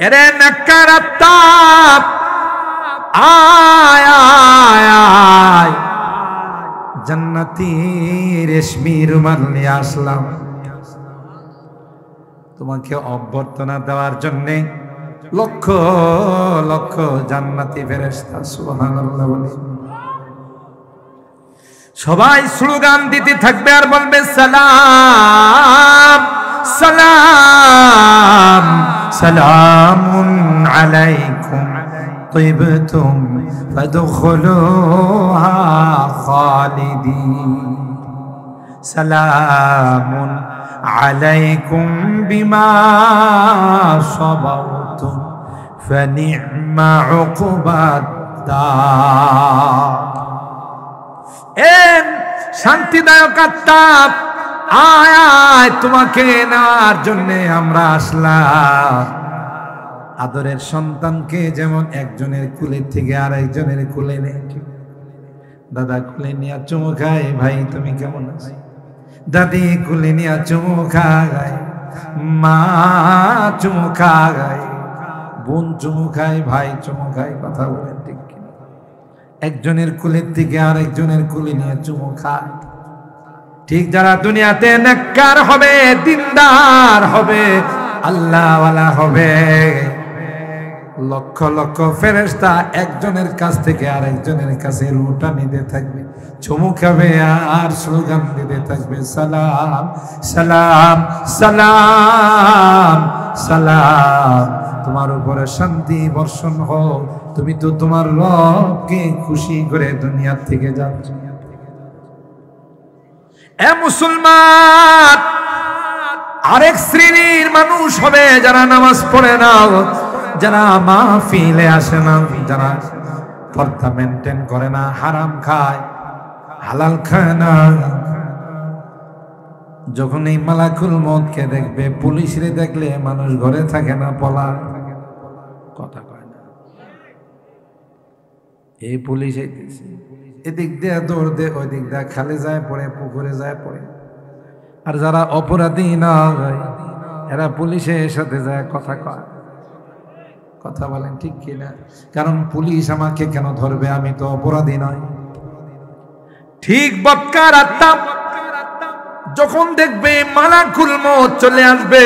এরে নেককার আত্মা আয় আয় আয়, জান্নাতি রেশমি রুমাল নিয়ে আসলাম তোমাকে অভ্যর্থনা দেওয়ার জন্যে। লক্ষ লক্ষ জান্নাতি ফেরেশতা সুবহানাল্লাহ বলে সবাই স্লোগান দিতে থাকবে আর বলবে সালাম সালাম সালামুন আলাইকুম তিবতুম ফাদখুলুহা খালিদিন সালামুন আলাইকুম বিমা সাবারতুম ফানি'মা উকবাদ দার। শান্তিদায়ক আত্মা আয় আয়, তোমাকে নেওয়ার জন্য আমরা আসলাম। আদরের সন্তানকে যেমন একজনের কুলের থেকে আর একজনের কুলে নেই, দাদা কুলে নিয়ে চুমু খায়, ভাই তুমি কেমন আছো, দাদি কুলে নিয়ে চুমু খায়, মা চুমু খায়, বোন চুমু খায়, ভাই চুমু খায়। কথা বলেন ঠিক কিনা? একজনের কুলের থেকে আর একজনের কুলে নিয়ে চুমু খায়। ঠিক যারা দুনিয়াতে নেককার হবে, দিনদার হবে, আল্লাহওয়ালা হবে, লক্ষ লক্ষ ফেরেশতা একজনের কাছ থেকে আর একজনের কাছে রুটা নিতে থাকবে, চুমু খাবে আর স্লোগান দিতে থাকবে সালাম সালাম সালাম সালাম, তোমার উপরে শান্তি বর্ষণ হোক, তুমি তো তোমার রবকে খুশি করে দুনিয়া থেকে যাচ্ছ। এ মুসলমান, আরেক শ্রেণীর মানুষ হবে যারা নামাজ পড়ে না, যারা মাহফিলে আসে না, যারা পর্দা মেনটেন করে না, হারাম খায়, হালাল খায় না। যখন এই মালাকুল মউতকে দেখবে, পুলিশরে দেখলে মানুষ ঘরে থাকে না, পলায়, কথা কয় না। এই পুলিশ আইতেছে, এদিক দিয়ে দৌড় দে, ওই দিক দিয়ে খালে যায় পড়ে, পুকুরে যায় পড়ে। আর যারা অপরাধী না, এরা পুলিশের সাথে যায় কথা কয়। কথা বলেন ঠিক কিনা? কারণ পুলিশ আমাকে কেন ধরবে, আমি তো অপরাধী নয়। ঠিক বক্কার আত্মা যখন দেখবে মালাকুল মউত চলে আসবে,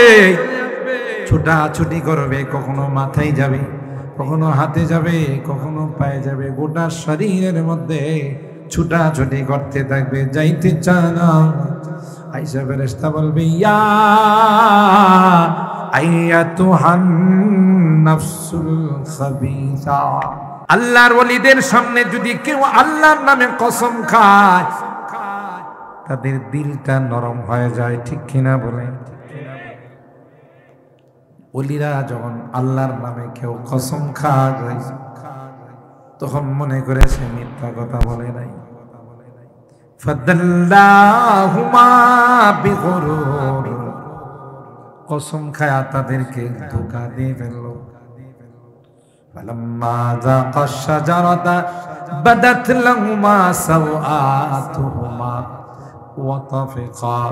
ছোটাছুটি করবে, কখনো মাথায় যাবে, কখনো হাতে যাবে, কখনো পায়ে যাবে, গোটা শরীরের মধ্যে ছুটাছুটি করতে থাকবে, যাইতে চায় না। আয়েশা ফেরেশতা বলবে ইয়া আইয়াতুহান নাফসুল খাবিসা। আল্লাহর ওলিদের সামনে যদি কেউ আল্লাহর নামে কসম খায়, তাদের দিলটা নরম হয়ে যায়, ঠিক কিনা বলেন? ওলিরা যখন আল্লাহর নামে কেউ কসম খায়, তখন মনে করে সে মিথ্যা কথা বলে নাই। ফাদাল্লাহুমা বিগুরুর, কসম খায়া তাদেরকে ধোঁকা দিয়ে ফেললো। ফালাম্মা যাকাশ শাজারাতা বাদাত লাহুমা সাওআতুহুমা ওয়া তাফিকা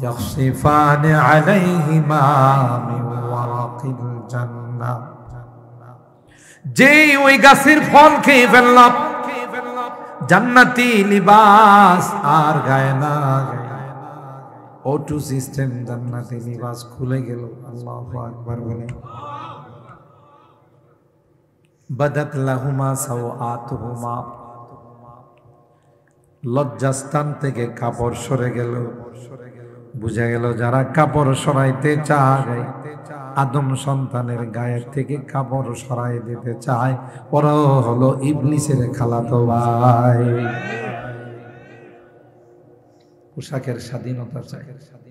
ইয়াখসিফানি আলাইহিমা মিন ওয়ারাকিল জান্নাহ। যেই ওই গাছের ফল খেয়ে ফেললাম, জান্নাতি লিবাস আর গায়ে না, অটো সিস্টেম জান্নাতি লিবাস খুলে গেল। আল্লাহু আকবার বলে। বাদাত লাহুমা সাওআতুহুমা, লজ্জাস্থান থেকে কাপড় সরে গেল। বুঝা গেল যারা কাপড় সরাইতে চায়, আদম সন্তানের গায়ের থেকে কাপড় সরাই দিতে চায়, ওরা হলো ইবলিসের খালাতো ভাই। পোশাকের স্বাধীনতা চাই,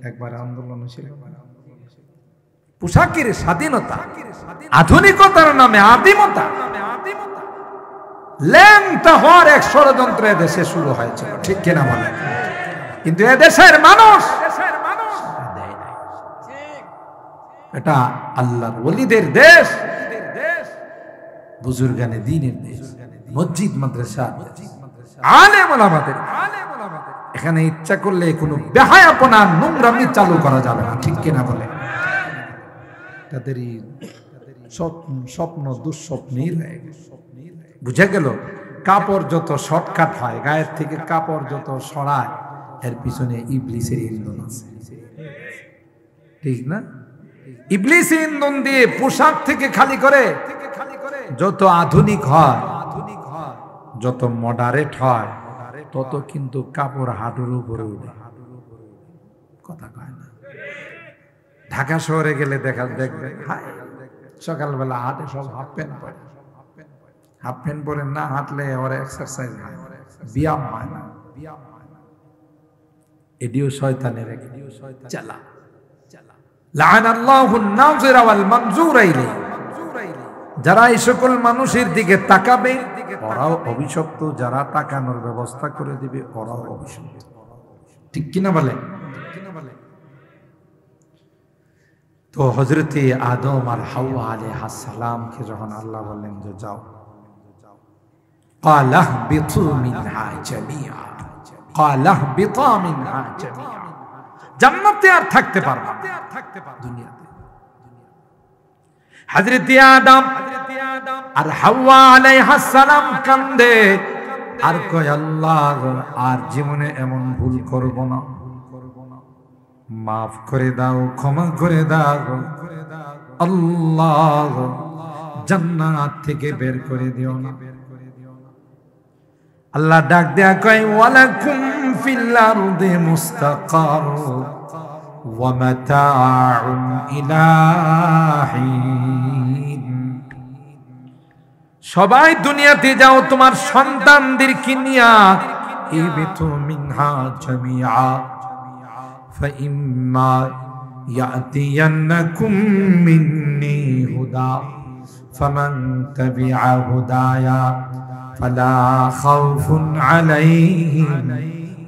একবার আন্দোলন ছিল পোশাকের স্বাধীনতা, আধুনিকতার নামে আদিমতা, ল্যাংটা হওয়ার এক ষড়যন্ত্র এদেশে শুরু হয়েছিল, ঠিক কিনা বলে? কিন্তু এদেশের মানুষ, এটা আল্লাহর ওলিদের দেশ, বুজুর্গানে দ্বীনের দেশ, মসজিদ মাদ্রাসা, আলেম ওলামাদের। এখানে ইচ্ছা করলে কোনো বেহায়াপনা, নোংরামি চালু করা যাবে না, ঠিক কিনা বলে? তাদেরই স্বপ্ন দুঃস্বপ্নই রয়ে গেল। বুঝে গেল? কাপড় যত শর্টকাট হয়, গায়ের থেকে কাপড় যত সরায়, এর পিছনে ইবলিসের ইন্ধন আছে। ঠিক না? ইবলিসের ইন্ধন দিয়ে পোশাক থেকে খালি করে যত আধুনিক হয়, যত মডারেট হয়, তত কিন্তু কাপড় হাঁটুর উপরে উঠে। কথা কয় না? ঢাকা শহরে গেলে দেখবে সকালবেলা হাঁটে সব হাফ প্যান্ট পরে। হাফ প্যান্ট পরে না হাঁটলে ওর এক্সারসাইজ হয় না, ব্যায়াম হয় না। এডিও শয়তানের চালা। লাআনাল্লাহু আন-নাযিরা ওয়াল মানযুরা ইলাইহি। যারা এই সকল মানুষের দিকে তাকাবে ওরাও অভিশপ্ত, যারা তাকানোর ব্যবস্থা করে দিবে ওরাও অভিশপ্ত। ঠিক কিনা বলে? তো হযরতে আদম আর হাওয়া আলাইহিস সালামকে যখন আল্লাহ বললেন যে যাও, قال اهبطوا منها جميعا قال اهبطا منها جميعا। জান্নাতে আর থাকতে পারবে না দুনিয়াতে। হযরত আদম আর হাওয়া আলাইহিস সালাম কান্দে আর কয় আল্লাহ আর জীবনে এমন ভুল করব না, মাফ করে দাও, ক্ষমা করে দাও আল্লাহ, জান্নাত থেকে বের করে দিও না। আল্লাহ ডাক দেয়া কয় ওয়ালাকুম ফিল আরদি মুস্তাকার ওয়া মাতাউন ইলা হিন। সবাই দুনিয়াতে যাও তোমার সন্তানদেরকে নিয়া, ইবিতু মিনহা জামিআ ফাইম্মা ইয়াতিয়ান্নাকুম মিন্নি হুদা ফামান তাবিআ হুদায়া ফালা খাউফুন আলাইহিম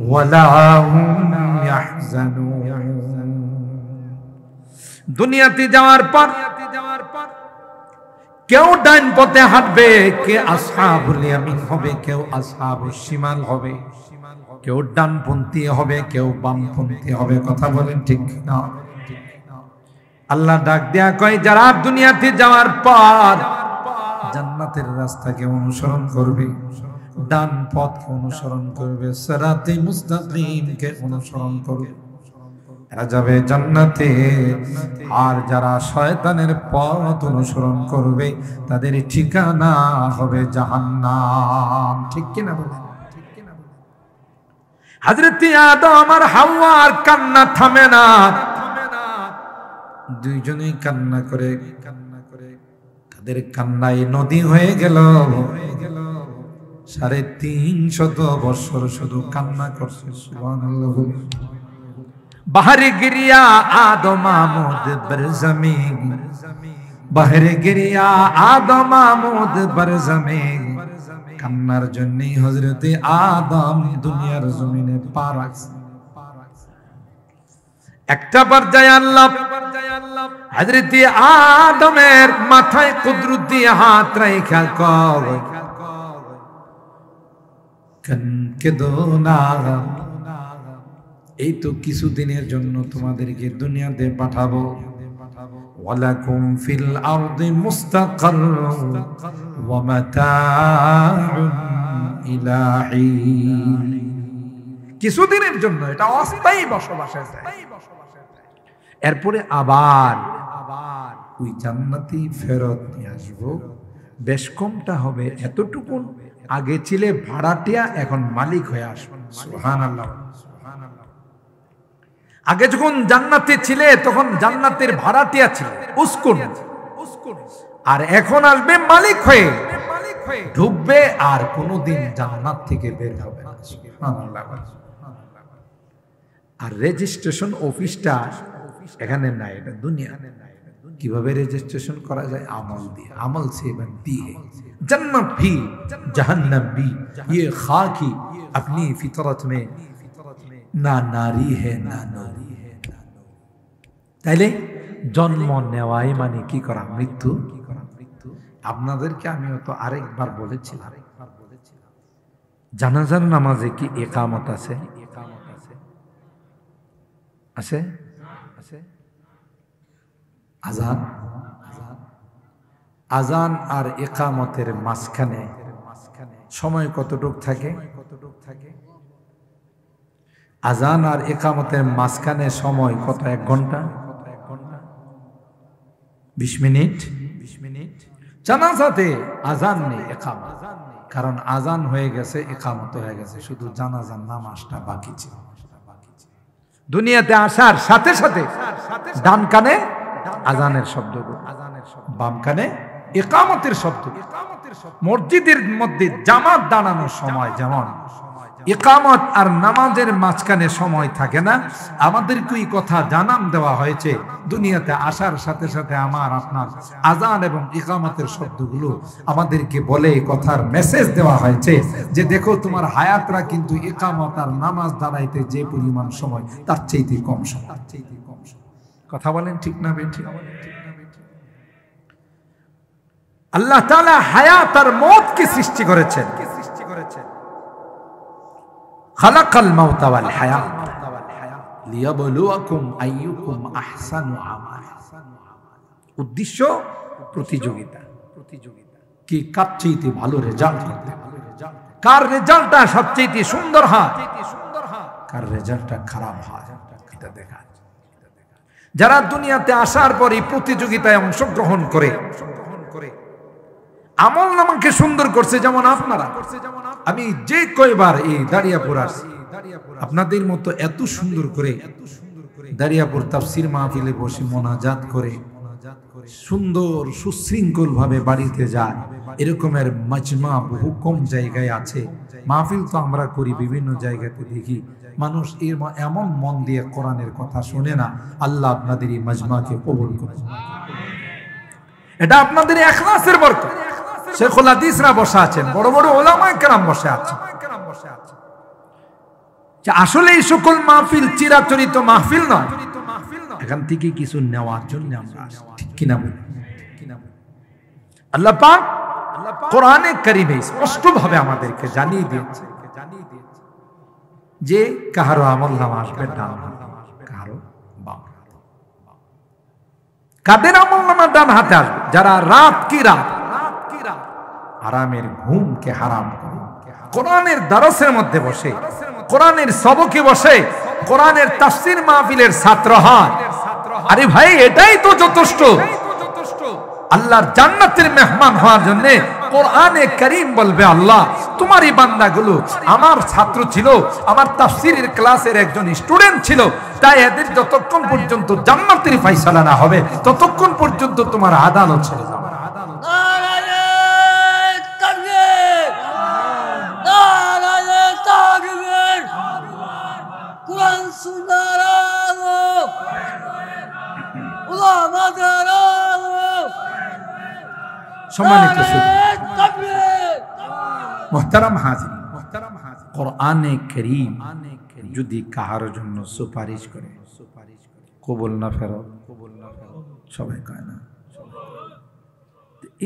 ওয়ালা হুম ইয়াহজানুন। দুনিয়াতে যাওয়ার পর কেউ ডান পথে হাঁটবে, কে আসহাবুল ইয়ামিন হবে, কেউ আসহাবুশ শিমাল হবে, কেউ ডানপন্থী হবে, কেউ বামপন্থী হবে। কথা বলেন ঠিক না? আল্লাহ ডাক দেয়া কয় যারা দুনিয়াতে যাওয়ার পর জান্নাতের রাস্তাকে অনুসরণ করবে, ডান পথকে অনুসরণ করবে, সিরাতে মুস্তাকিমকে অনুসরণ করবে, এরা যাবে জান্নাতে। আর যারা শয়তানের পথ অনুসরণ করবে তাদের ঠিকানা হবে জাহান্নাম। ঠিক কিনা বলেন? হযরত আদম আর হাওয়ার কান্না থামে না, দুইজনেই কান্না করে তাদের কান্নায় নদী হয়ে গেল। 350 বছর শুধু কান্না করছে। সুবহানাল্লাহ। বাহরে গিরিয়া আদম মামুদ বরজমিন, বাহরে গিরিয়া আদম মামুদ বরজমিন। কান্নার জন্যই হযরতে আদম দুনিয়ার জমিনে পা রাখছে। একটা পর্যায়ে আল্লাহ হযরতে আদমের মাথায় কুদরত দিয়ে হাত রাখা কয় কেঁদো না, এই তো কিছুদিনের জন্য তোমাদেরকে দুনিয়াতে পাঠাবো। ওয়ালাকুম ফিল আরদি মুস্তাকাররুন ওয়া মাতাউন ইলা হিন। কিছুদিনের জন্য, এটা অস্থায়ী বসবাসের জায়গা। এরপরে আবার ওই জান্নাতি ফেরত নিয়ে আসবো। বেশ কমটা হবে এতটুকু, আগে ছিলে ভাড়াটিয়া, এখন মালিক হয়ে আসবে। সুবহানাল্লাহ। আগে যখন জান্নাতে ছিলে তখন জান্নাতের ভাড়াটিয়া ছিল, উস্কুন, আর এখন আসবে মালিক হয়ে, ঢুকবে আর কোনোদিন জান্নাত থেকে বের হবে না। সুবহানাল্লাহ। আর রেজিস্ট্রেশন অফিসটা এখানে নাই, এটা দুনিয়া। কিভাবে রেজিস্ট্রেশন করা যায়? আমল দিয়ে। আমল সে बनती है जन्नत भी जहन्नम भी, ये खाकी अपनी फितरत में না নারী হে না নারী হে। তাইলে জন্ম নেওয়াই মানে কি করা? মৃত্যু। আপনাদেরকে আমি তো আরেকবার বলেছিলাম, জানাজার নামাজে কি ইকামত আছে? আছে? আযান? আজান আর ইকামতের মাঝখানে সময় কতটুক থাকে? আজান আর ইকামতের মাঝখানে সময় কত? 1 ঘন্টা, 20 মিনিট। জানাজাতে আজান নেই, ইকামত, কারণ আজান হয়ে গেছে, ইকামত হয়ে গেছে, শুধু জানাজার নামাজটা বাকি ছিল। দুনিয়াতে আসার সাথে সাথে ডান কানে আজানের শব্দ, বাম কানে ইকামতের শব্দ। মসজিদের মধ্যে জামাত দাঁড়ানোর সময় যেমন ইকামত আর নামাজের মাঝখানে সময় থাকে না, আমাদেরকে এই কথা জানান দেওয়া হয়েছে দুনিয়াতে আসার সাথে সাথে আমার আপনার আজান এবং ইকামতের শব্দগুলো আমাদেরকে বলে কথার মেসেজ দেওয়া হয়েছে যে দেখো তোমার হায়াতরা কিন্তু ইকামত আর নামাজ দাঁড়াইতে যে পরিমাণ সময় তার চাইতে কম সময়। কথা বলেন ঠিক না বেঠিক? আল্লাহ তাআলা হায়াত আর মওতকে সৃষ্টি করেছেন। খালাকাল মাউতা ওয়াল হায়াত লিয়াবলুয়াকুম আইয়ুকুম আহসানু আমালা। উদ্দেশ্য প্রতিযোগিতা, কি কার চাইতে ভালো রেজাল্ট করতে, কার রেজাল্টটা সবচেয়ে সুন্দর হয়, কার রেজাল্টটা খারাপ হয়, এটা দেখা। যারা দুনিয়াতে আসার পরে প্রতিযোগিতায় অংশগ্রহণ করে আমল নামাকে সুন্দর করছে, যেমন আপনারা, আমি যে কয়বার এই দাঁড়িয়াপুর আসি আপনাদের মতো এত সুন্দর করে দাঁড়িয়াপুর তাফসীর মাহফিলে বসে মোনাজাত করে সুন্দর সুশৃঙ্খল ভাবে বাড়িতে যায়, এরকমের মাজমা বহু কম জায়গায় আছে। মাহফিল তো আমরা করি বিভিন্ন জায়গাতে, দেখি মানুষ এমন মন দিয়ে কোরআনের কথা শুনে না। আল্লাহ আপনাদের এই মাজমাকে কবুল করুন। এটা আপনাদের ইখলাসের বরকত। শেখুল হাদিসরা বসে আছেন, বড় বড় উলামায়ে কেরাম বসে আছেন। আসলে এই সকল মাহফিল চিরাচরিত মাহফিল নয়, এখান থেকে কিছু নেওয়ার জন্য আমরা ঠিক কিনা বলি? আল্লাহ পাক কোরআনে কারীমে স্পষ্ট ভাবে আমাদেরকে জানিয়ে দিয়েছে যে কাহারো আমলনামা আসবে ডান হাতে, কাহারো বাম হাতে। কাদের আমলনামা ডান হাতে আসবে? যারা রাত কি রাত আরামের ঘুমকে হারাম করে কোরআনের দরসের মধ্যে বসে, কোরআনের সবকে বসে, কোরআনের তাফসীর মাহফিলের ছাত্র হয়। আরে ভাই, এটাই তো যথেষ্ট আল্লাহর জান্নাতের মেহমান হওয়ার জন্য। কোরআনে কারীম বলবে আল্লাহ তোমার এই বান্দাগুলো আমার ছাত্র ছিল, আমার তাফসীরের ক্লাসের একজন স্টুডেন্ট ছিল, তাই এদের যতক্ষণ পর্যন্ত জান্নাতের ফয়সালা না হবে ততক্ষণ পর্যন্ত তোমার আদালত ছেড়ে যাবে। সম্মানিত মুহতারাম হাজির, কোরআনে কারীম যদি কাহার জন্য সুপারিশ করে, কবুল না ফেরত, সবাই কয় না।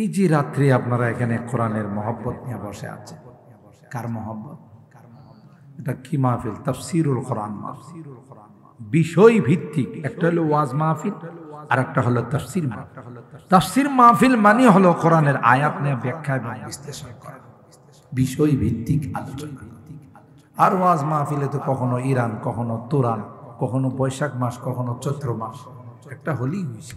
এই যে রাত্রি আপনারা এখানে কোরআনের মহব্বত নিয়ে বসে আছে, কার মহব্বত? এটা কি মাহফিল? তাফসীরুল কোরআন মাহফিল। বিষয় ভিত্তিক, একটা হলো ওয়াজ মাহফিল আর একটা হলো তাফসীর মাহফিল। তাফসীর মাহফিল মানে হলো কোরআনের আয়াত নিয়ে ব্যাখ্যা এবং বিশ্লেষণ করা, বিষয় ভিত্তিক আলোচনা। আর ওয়াজ মাহফিলে তো কখনো ইরান, কখনো তুরান, কখনো বৈশাখ মাস, কখনো চৈত্র মাস, একটা হলেই হয়েছে।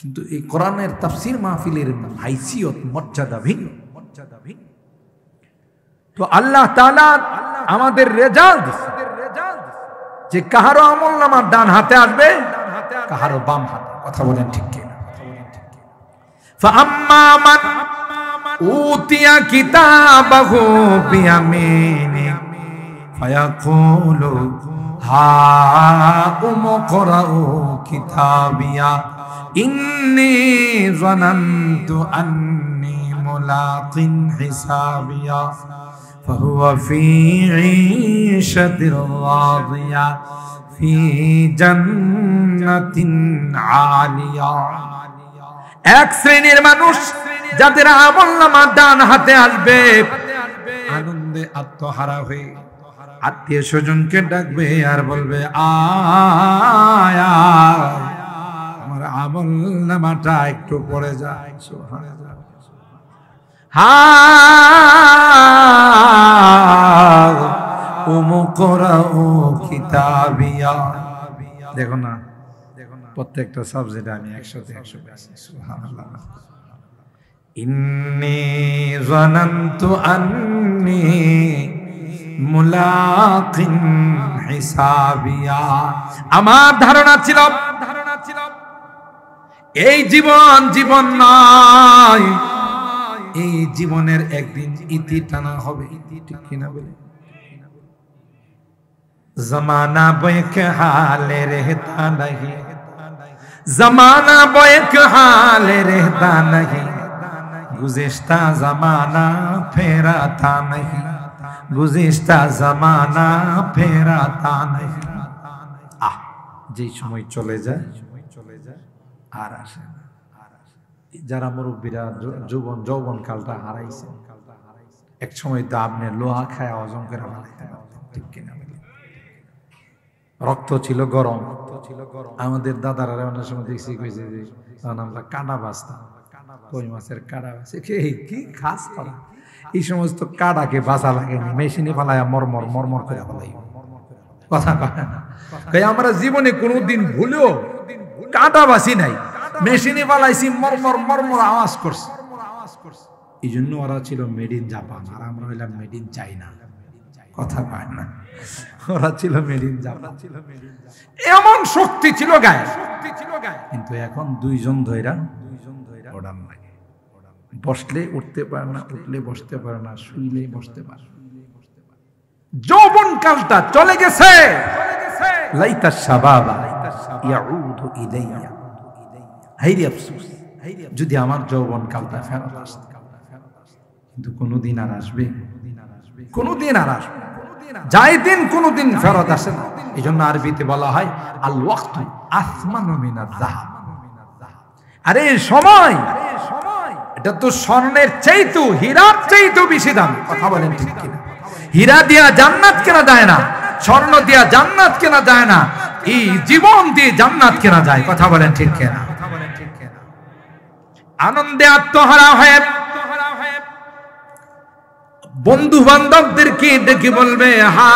কিন্তু এই কোরআনের তাফসীর মাহফিলের হাইসিয়ত মর্যাদা ভিন্ন। তো আল্লাহ তাআলা আমাদের রেজাল্ট যে কাহারো আমলনামা ডান হাতে আসবে, কাহারো বাম হাতে। কথা বলেন ঠিক কি না? ফাআম্মা মান উতিয়া কিতাবাহু বিয়ামিনি ফায়াকুলু হাউম করাউ কিতাবিয়া ইন্নী যানানতু আন্নী মুলাকিন হিসাবিয়া ফাহুয়া ফী ঈশাতির রাদিয়া ফী জান্নাতিন আলিয়া। এক শ্রেণীর মানুষ যাদের আমলনামা ডান হাতে আসবে, আনন্দে আত্মহারা হয়ে আত্মীয় স্বজনকে ডাকবে আর বলবে আয় আয়, আমার আমল নামাটা একটু পড়ে যায়। সুবহানাল্লাহ। কিতাবিয়া, দেখো না প্রত্যেকটা সাবজেক্টে আমি 100-তে 100 পেয়েছি। সুবহানাল্লাহ। ইন্নী যানানতু আন্নী মুলাকিন হিসাবিয়া, আমার ধারণা ছিল এই জীবন নয়, এই জীবনের একদিন ইতি টানা হবে। ঠিক কিনা বলে? জমানা বয়েক হালে রেহতা नहीं, জমানা বয়েক হালে রেহতা नहीं, गुज़िश्ता ज़माना फेराता नहीं, गुज़िश्ता ज़माना फेराता नहीं। যে সময় চলে যায় আর আসে না। যারা মুরব্বীরা যৌবন কালটা হারাইছে, এক সময় তো আপনি লোহা খায় হজম করে বানাইতে পারতেন। ঠিক কিনা? রক্ত ছিল গরম। আমাদের দাদারা অনেক সময় দেখছি কইছে যে আমরা কাঁটা বাঁচতাম, কই মাছের কাঁটা বাঁচে কি খাস করা। এই সমস্ত কাঁটাকে বাঁচা লাগেনি, মেশিনে পালায় মরমর মরমর করে ফেলাই। কথা কয় না, আমরা জীবনে কোনোদিন ভুলেও কাঁটা বাঁচি নাই, মেশিনে পালাইছি, মরমর মরমর আওয়াজ করছে। এই জন্য ওরা ছিল মেড ইন জাপান, আর আমরা হইলাম মেড ইন চাইনা। কথা কয় না, ওরা ছিল মেড ইন জাপান। এমন শক্তি ছিল গায়ে, কিন্তু এখন দুইজন ধইরা ওড়ান লাগে। বসলে উঠতে পারে না, উঠলে বসতে পারে না, শুইলে বসতে পারে। যৌবন কালটা চলে গেছে। লাইতা শাবাবা ইয়াউদু ইলাইয়া, হায়রে আফসোস যদি আমার যৌবন কালটা ফেরত আসতো। কিন্তু কোনদিন আর আসবে? কোনদিন আর আসবে? যাই দিন কোনদিন ফেরত আসে না। এই জন্য আরবিতে বলা হয় আল ওয়াক্তু আসমানু মিনাজ যাহাব। আরে সময়, এটা তো স্বর্ণের চাইতেও, হীরার চাইতেও বেশি দাম। কথা বলেন ঠিক কিনা? হীরা দিয়া জান্নাত কেনা যায় না, স্বর্ণ দিয়া জান্নাত কেনা যায় না, এই জীবন দিয়ে জান্নাত কেনা যায়। কথা বলেন ঠিক কিনা? আনন্দে আত্মহারা হয়ে বন্ধু বান্ধবদেরকে ডেকে বলবে, হা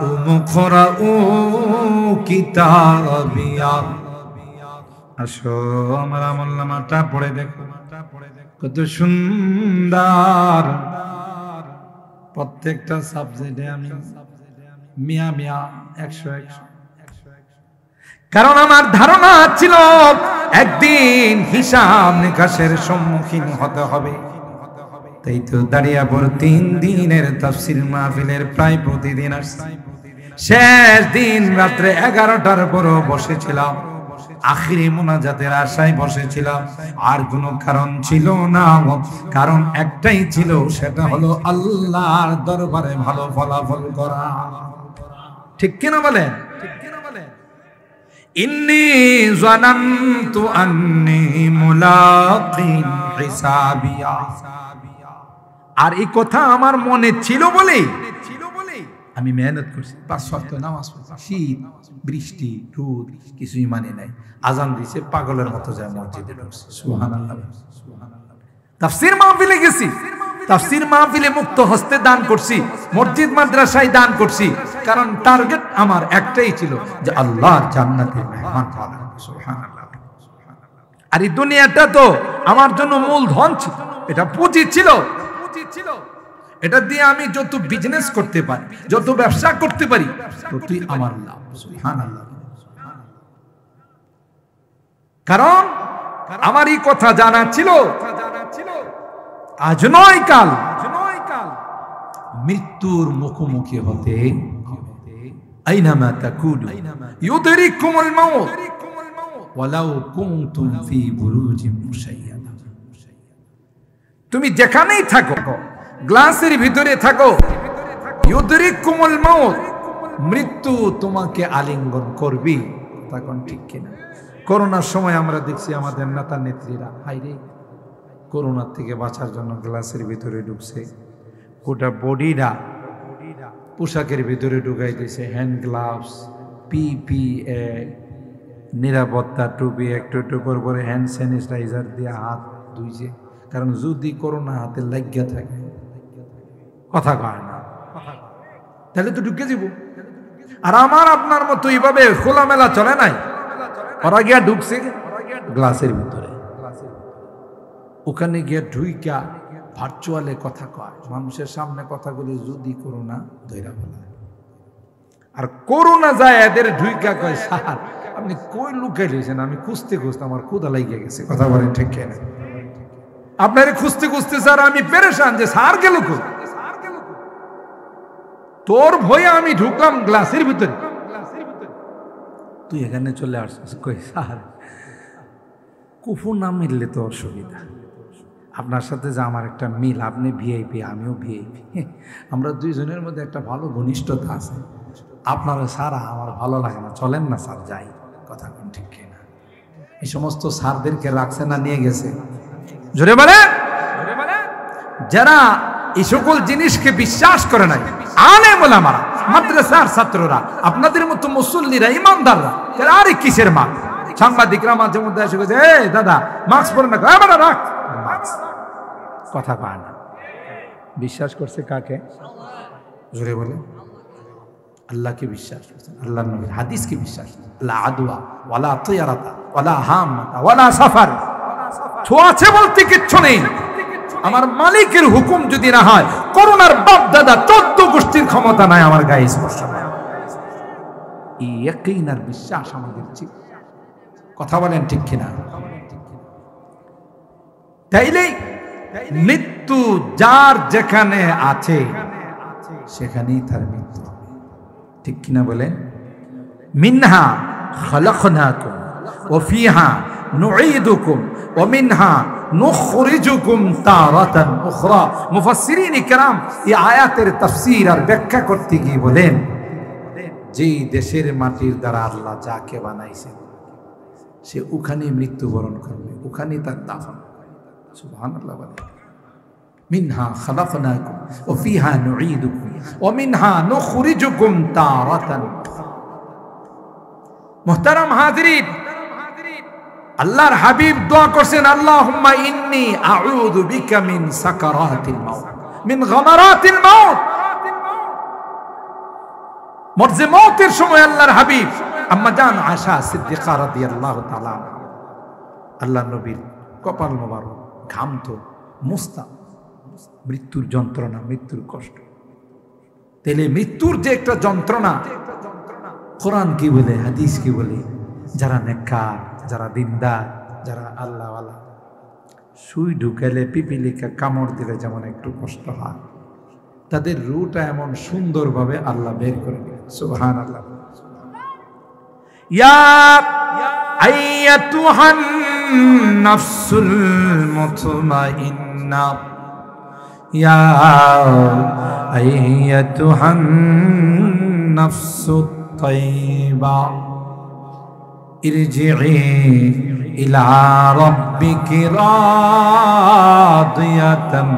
ও মুখরা ও কিতাবিয়া, আসো আমার আমলনামাটা পড়ে দেখো, কত সুন্দর। প্রত্যেকটা সাবজেক্টে আমি মিয়া 100। কারণ আমার ধারণা ছিল একদিন হিসাব নিকাশের সম্মুখীন হতে হবে। তাই তো দাঁড়িয়াপুর 3 দিনের তাফসীর মাহফিলের প্রায় প্রতিদিন আসছি। শেষ দিন রাত্রে 11টার পরও বসেছিলাম, আখিরি মুনাজাতের আশায় বসেছিলাম। আর কোনো কারণ ছিল না, কারণ একটাই ছিল, সেটা হলো আল্লাহর দরবারে ভালো ফলাফল করা। ঠিক কিনা বলেন? ইন্নী যানানতু আন্নী মুলাকিন হিসাবিয়া। আর এই কথা আমার মনে ছিল বলে আমি মেহনত করছি, 5 ওয়াক্ত নামাজ পড়ছি, শীত বৃষ্টি রোদ কিছুই মানে নাই। আজান দিছে, পাগলের মতো যায় মসজিদে ঢুকছি। সুবহানাল্লাহ। তাফসীর মাহফিলে গেছি, তাফসীর মাহফিলে মুক্ত হস্তে দান করছি, মসজিদ মাদ্রাসায় দান করছি। কারণ টার্গেট আমার একটাই ছিল যে আল্লাহর জান্নাতের মেহমান হওয়া। সুবহানাল্লাহ। আর এই দুনিয়াটা তো আমার জন্য মূলধন ছিল, এটা পুঁজি ছিল। এটা দিয়ে আমি যত বিজনেস করতে পারি, যত ব্যবসা করতে পারি, ততই আমার লাভ। সুবহানাল্লাহ। কারণ আমার এই কথা জানা ছিল, আজ নয় কাল মৃত্যুর মুখোমুখি হতে আইনামা তাকুনু ইউদরিকুমুল মাউত ওয়ালাউ কুনতুম ফি বুরুজিন মুশাইয়াদা। তুমি যেখানেই থাকো, গ্লাসের ভিতরে থাকো, ইউদরিকুমুল মাউত, মৃত্যু তোমাকে আলিঙ্গন করবে। তখন ঠিক কিনা? করোনার সময় আমরা দেখছি আমাদের নেতা নেত্রীরা হাইরে করোনার থেকে বাঁচার জন্য গ্লাসের ভিতরে ঢুকছে, গোটা বডিরা পোশাকের ভিতরে ঢুকাই দিয়েছে, হ্যান্ড গ্লাভস, PPE নিরাপত্তা টুপি একটু পরে হ্যান্ড স্যানিটাইজার দিয়ে হাত ধুইছে, কারণ যদি করোনা হাতে লাগিয়া থাকে কথা কয় না, তাহলে তো ঢুকে যাব। আর আমার আপনার মতো এইভাবে খোলামেলা চলে নাই, ওরা গিয়া ঢুকছে গ্লাসের ভিতরে, ওখানে গিয়া ঢুইকা ভার্চুয়ালে কথা কয়, মানুষের সামনে কথাগুলি যদি করোনা ধইরা বলা। আর করোনা যায় এদের ঢুইকা কয়, স্যার আপনি কই লুকাই লইছেন, আমি খুঁজতে আমার ক্ষুধা লাগিয়ে গেছে। কথা বলেন ঠিক কিনা? আপনারে খুঁজতে স্যার আমি পেরেশান যে স্যার গেল কই, তোর ভয়ে আমি ঢুকলাম গ্লাসের ভিতরে, তুই এখানে চলে আসছিস। কই স্যার কুফুর না মিললে তো অসুবিধা, আপনার সাথে যে আমার একটা মিল, আপনি ভিআইপি আমিও ভিআইপি, আমরা দুইজনের মধ্যে একটা ভালো ঘনিষ্ঠতা আছে, আপনারা সারা আমার ভালো লাগে না, চলেন না স্যার যাই। কথা কোন ঠিক কিনা? এই সমস্ত স্যারদেরকে রাখছে না নিয়ে গেছে? জোরে বলে যারা এই সকল জিনিসকে বিশ্বাস করে নাই, আলেম ওলামারা, মাদ্রাসার ছাত্ররা, আপনাদের মতো মুসল্লিরা, ইমানদাররা, আরে কিসের মা? সাংবাদিকরা মাঝে মধ্যে এসে গেছে, এই দাদা মাস্ক পরে না, রাখ। কথা কয় না। বিশ্বাস করছে কাকে? জোরে বলে আল্লাহকে বিশ্বাস করছেন, আল্লাহর নবীর হাদিসকে বিশ্বাস, লা আদওয়া ওয়ালা তিয়ারাতা ওয়ালা হামাতা ওয়ালা সাফার, ছোঁয়াছে বলতে কিচ্ছু নেই। আমার মালিকের হুকুম যদি না হয়, করোনার বাপ দাদা 14 গোষ্ঠীর ক্ষমতা নাই আমার গায়ে স্পর্শ করার। এই ইয়াকিন আর বিশ্বাস আমাদের ছিল। কথা বলেন ঠিক কিনা? তাইলে মৃত্যু যার যেখানে আছে সেখানেই তার মৃত্যু হবে, ঠিক কিনা বলেন? মিনহা খালাকনাকুম ওয়া ফিহা নুঈদুকুম ওয়া মিনহা নুখরিজুকুম তারাতান উখরা। মুফাসসিরিন ইকরাম এই আয়াতের তাফসীর আর ব্যাখ্যা করতে গিয়ে বলেন, যেই দেশের মাটির দ্বারা আল্লাহ যাকে বানাইছেন সে ওখানেই মৃত্যুবরণ করবে, ওখানেই তার দাফন। সুবহানাল্লাহ। বলে মিনহা খালাকনাকুম ওয়া ফিহা নুঈদুকুম ওয়া মিনহা নুখরিজুকুম তারাতান। মুহতারাম হাজিরিন, আল্লাহর হাবিব দোয়া করছেন, আল্লাহুম্মা ইন্নী আউযু বিকা মিন সাকারাতিল মাউত, মিন গামারাতিল মাউত। মরজে মওতের সময় আল্লাহর হাবিব আম্মা জান আয়েশা সিদ্দিকা রাদিয়াল্লাহু তাআলা আল্লাহর নবীর কপাল মোবারক ঘামতো, মুস্তা, মৃত্যুর যন্ত্রণা, মৃত্যুর কষ্ট। তাহলে মৃত্যুর যে একটা যন্ত্রণা, কোরআন কি বলে, হাদিস কি বলে? যারা নেককার, যারা দিনদার, যারা আল্লাহওয়ালা, সুই ঢুকালে, পিপিলিকা কামড় দিলে যেমন একটু কষ্ট হয়, তাদের রুটা এমন সুন্দরভাবে আল্লাহ বের করে দিলেন। সুবহানাল্লাহ। ইয়া আইয়াতুহান নাফসুল মুতমাইন্না, ইয়া আইয়াতুহান নাফসুত তাইয়্যিবা ইরজিই ইলা রাব্বিকি রাদিয়াতাম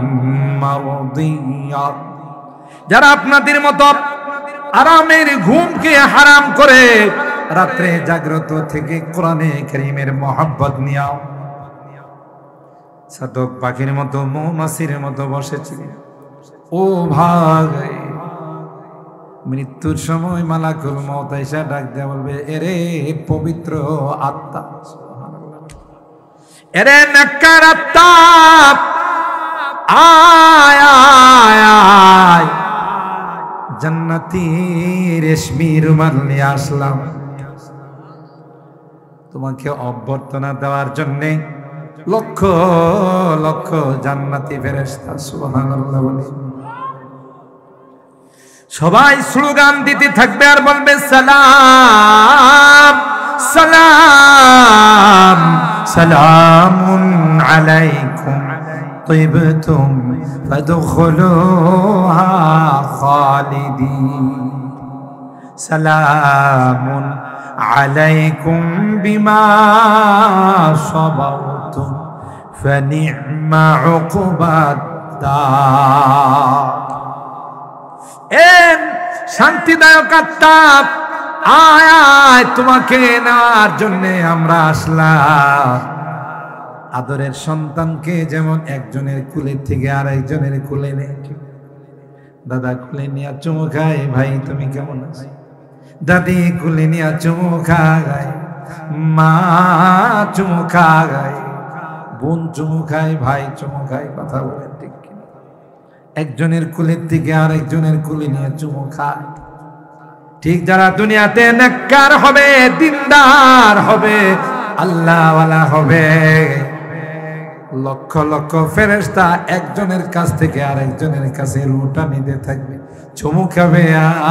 মারদিয়া। যারা আপনাদের মতো আরামের ঘুমকে হারাম করে রাত্রে জাগ্রত থেকে কোরআনে কারীমের মহব্বত নিয়াও, সাদক পাখির মতো, মৌমাছির মতো বসেছিলেন, ও ভাই মৃত্যুর সময় মালাকুল মউত এসে ডাক দেয়া বলবে, এরে পবিত্র আত্মা, এরে নেককার আত্মা, আয় আয় আয়, জান্নাতি রেশমি রুমাল নিয়ে আসলাম তোমাকে অভ্যর্থনা দেওয়ার জন্যে। লক্ষ লক্ষ জান্নাতি ফেরেশতা সুবহানাল্লাহ বলে সবাই স্লোগান দিতে থাকবে আর বলবে, সালাম সালাম সালামুন আলাইকুম তিবতুম ফাদখুলুহা খালিদিন, সালামুন আলাইকুম বিমা সাবারতুম ফানি'মা উকবাদ দার। শান্তিদায়ক আত্মা, আয় আয় তোমাকে নেওয়ার জন্য আমরা আসলাম। আদরের সন্তানকে যেমন একজনের কুলের থেকে আরেকজনের কুলে নেয়, দাদা কুলে নিয়ে চুমু খায়, ভাই তুমি কেমন আছো, দাদি কুলে নিয়ে চুমু খায়, মা চুমু খায়, বোন চুমু খায়, ভাই চুমু খায়। কথা বলেন ঠিক কিনা? একজনের কুলের থেকে আরেকজনের কুলে নিয়ে চুমু খায়। ঠিক যারা দুনিয়াতে নেককার হবে, দিনদার হবে, আল্লাহওয়ালা হবে, লক্ষ লক্ষ ফেরেশতা একজনের কাছ থেকে আরেকজনের কাছে রুটা নিতে থাকবে, চুমু খাবে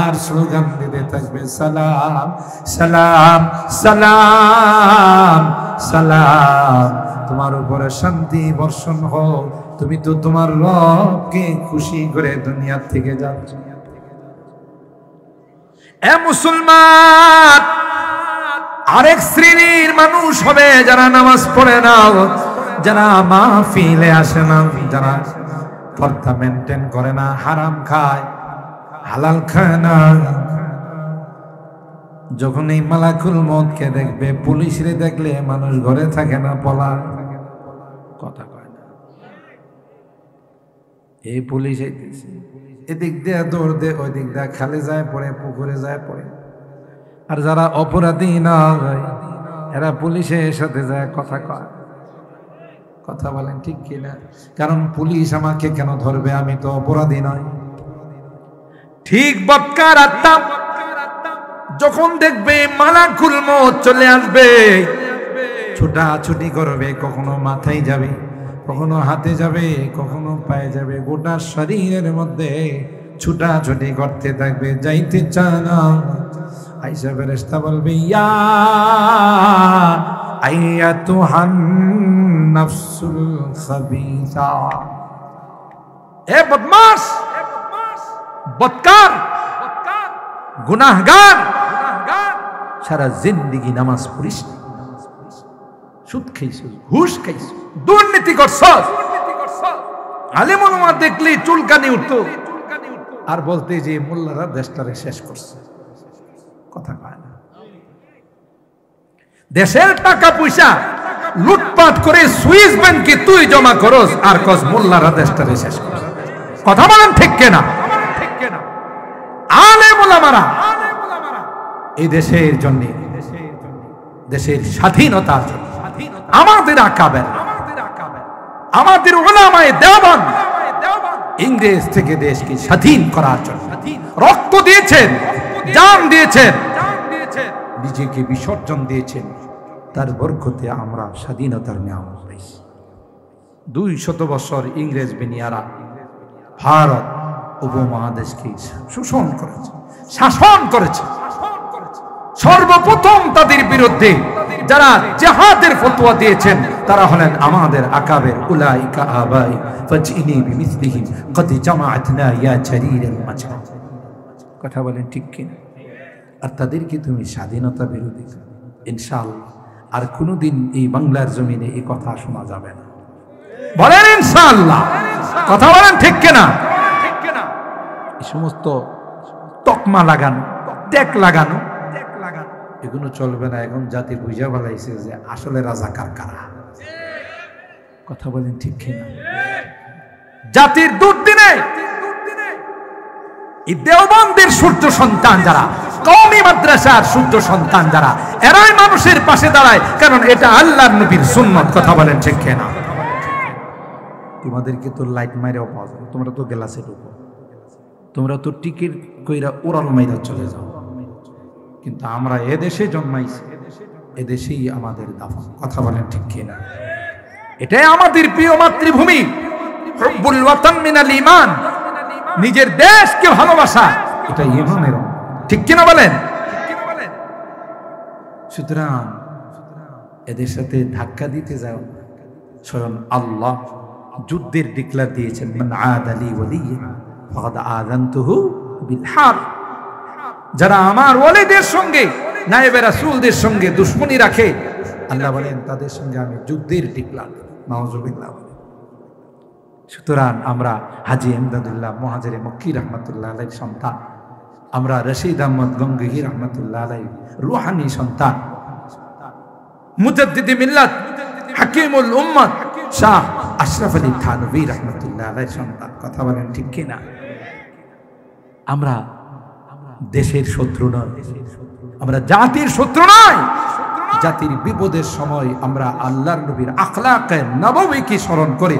আর স্লোগান দিতে থাকবে, সালাম সালাম সালাম সালাম, তোমার উপরে শান্তি বর্ষণ হোক, তুমি তো তোমার রবকে খুশি করে দুনিয়া থেকে যাচ্ছ। এ মুসলমান, আরেক শ্রেণীর মানুষ হবে যারা নামাজ পড়ে না, যারা মাহফিলে আসে না, যারা পর্দা মেনটেন করে না, হারাম খায়, হালাল খায় না। যখন এই মালাকুল মউতকে দেখবে, পুলিশরে দেখলে মানুষ ঘরে থাকে না, পলায়, কথা কয় না। এই পুলিশ আইতেছে, এদিক দিয়ে দৌড় দে, ওই দিক দিয়ে খালে যায় পড়ে, পুকুরে যায় পড়ে। আর যারা অপরাধী না হয়, এরা পুলিশের সাথে যায় কথা কয়। কথা বলেন ঠিক কিনা? কারণ পুলিশ আমাকে কেন ধরবে, আমি তো অপরাধী নয়। ঠিক বৎকার আত্মা যখন দেখবে মালাকুল মউত চলে আসবে, ছুটাছুটি করবে, কখনো মাথায় যাবে, কখনো হাতে যাবে, কখনো পায়ে যাবে, গোটা শরীরের মধ্যে ছুটাছুটি করতে থাকবে, যাইতে চায় না। আয়েশা ফেরেশতা বলবে, ইয়া আইয়াতুহান নাফসুল খাবিসা, এ বদমাশ, বদকার, গুনাহগার, সারা জিন্দেগি নামাজ পড়িস, সুদ খাইছিস, ঘুষ খাইছিস, দুর্নীতি করছস, আলেম ওলামা দেখলে চুলকানি উঠতো, আর বলতে যে মোল্লারা দেশটারে শেষ করছে। কথা কয় না। দেশের টাকা পয়সা লুটপাট করে সুইস ব্যাংকে তুই জমা করস, আর কস মোল্লারা দেশটারে শেষ করছে। কথা বলেন ঠিক কিনা? আলেম ওলামারা এই দেশের জন্য, দেশের স্বাধীনতার জন্য, আমাদের আকাবের, আমাদের উলামায়ে দেওবন্দ ইংরেজ থেকে দেশকে স্বাধীন করার জন্য রক্ত দিয়েছেন, জান দিয়েছেন, নিজেকে বিসর্জন দিয়েছেন। তার বরকতে আমরা স্বাধীনতার নিয়ামত পেয়েছি। 200 বছর ইংরেজ বেনিয়ারা ভারত উপমহাদেশকে শোষণ করেছে, শাসন করেছে। সর্বপ্রথম তাদের বিরুদ্ধে যারা জিহাদের ফতোয়া দিয়েছেন তারা হলেন আমাদের আকাবের, উলাইকা আবাই ফাজইনি বিমিসলিহিম কদ জামাআতনা ইয়া জারীরাল মাজা। কথা বলেন ঠিক কিনা? আর তাদেরকে তুমি স্বাধীনতা বিরোধী, ইনশাআল্লাহ আর কোনোদিন এই বাংলার জমিনে এই কথা শোনা যাবে না। বলেন ইনশাআল্লাহ। কথা বলেন ঠিক কিনা? এই সমস্ত তকমা লাগানো, ট্যাগ লাগানো, এগুলো চলবে না। এখন জাতি বুঝা বলাইছে যে আসলে রাজাকার কারা। কথা বলেন ঠিক কিনা? জাতির দুর্দিনে এই দেওবন্দের সূর্য সন্তান যারা, কওমি মাদ্রাসার সূর্য সন্তান যারা, এরাই মানুষের পাশে দাঁড়ায়, কারণ এটা আল্লাহর নবীর সুন্নাত। কথা বলেন ঠিক কিনা? তোমাদেরকে তো লাইট মাইরাও পাওয়া যায়, তোমরা তো গ্লাসে ঢুকো, তোমরা তো টিকিট কইরা ওরাল মাইরা চলে যাও, কিন্তু আমরা এদেশে জন্মাইছি, এদেশেই আমাদের দাফন। কথা বলেন ঠিক কিনা? এটাই আমাদের প্রিয় মাতৃভূমি। হুব্বুল ওয়াতান মিনাল ঈমান, নিজের দেশকে ভালোবাসা, এটা ঈমানের। ঠিক কিনা বলেন? সুতরাং এদের সাথে ধাক্কা দিতে যাও। স্বয়ং আল্লাহ যুদ্ধের ডিক্লার দিয়েছেন, মান আদালি ওয়ালিয়্যান ফাকাদ আযানতুহু বিল হারব। যারা আমার ওলিদের সঙ্গে, নায়েবে রাসূলদের সঙ্গে দুশমনী রাখে, আল্লাহ বলেন তাদের সঙ্গে আমি যুদ্ধের ডিক্লার। নাউযুবিল্লাহ। সুতরাং আমরা হাজী ইমদাদুল্লাহ মুহাজিরে মক্কি রাহমাতুল্লাহ আলাইহির সন্তান, আমরা রশিদ আহমদ গঙ্গোহী রাহমাতুল্লাহ আলাইহি রূহানি সন্তান, মুজাদ্দিদে মিল্লাত, হাকিমুল উম্মত শাহ আশরাফ আলী থানভী রাহমাতুল্লাহ আলাইহির সন্তান। কথা বলেন ঠিক কি না? আমরা দেশের শত্রু নয়, আমরা জাতির শত্রু নয়। জাতির বিপদের সময় আমরা আল্লাহর নবীর আখলাকে নববীকে স্মরণ করে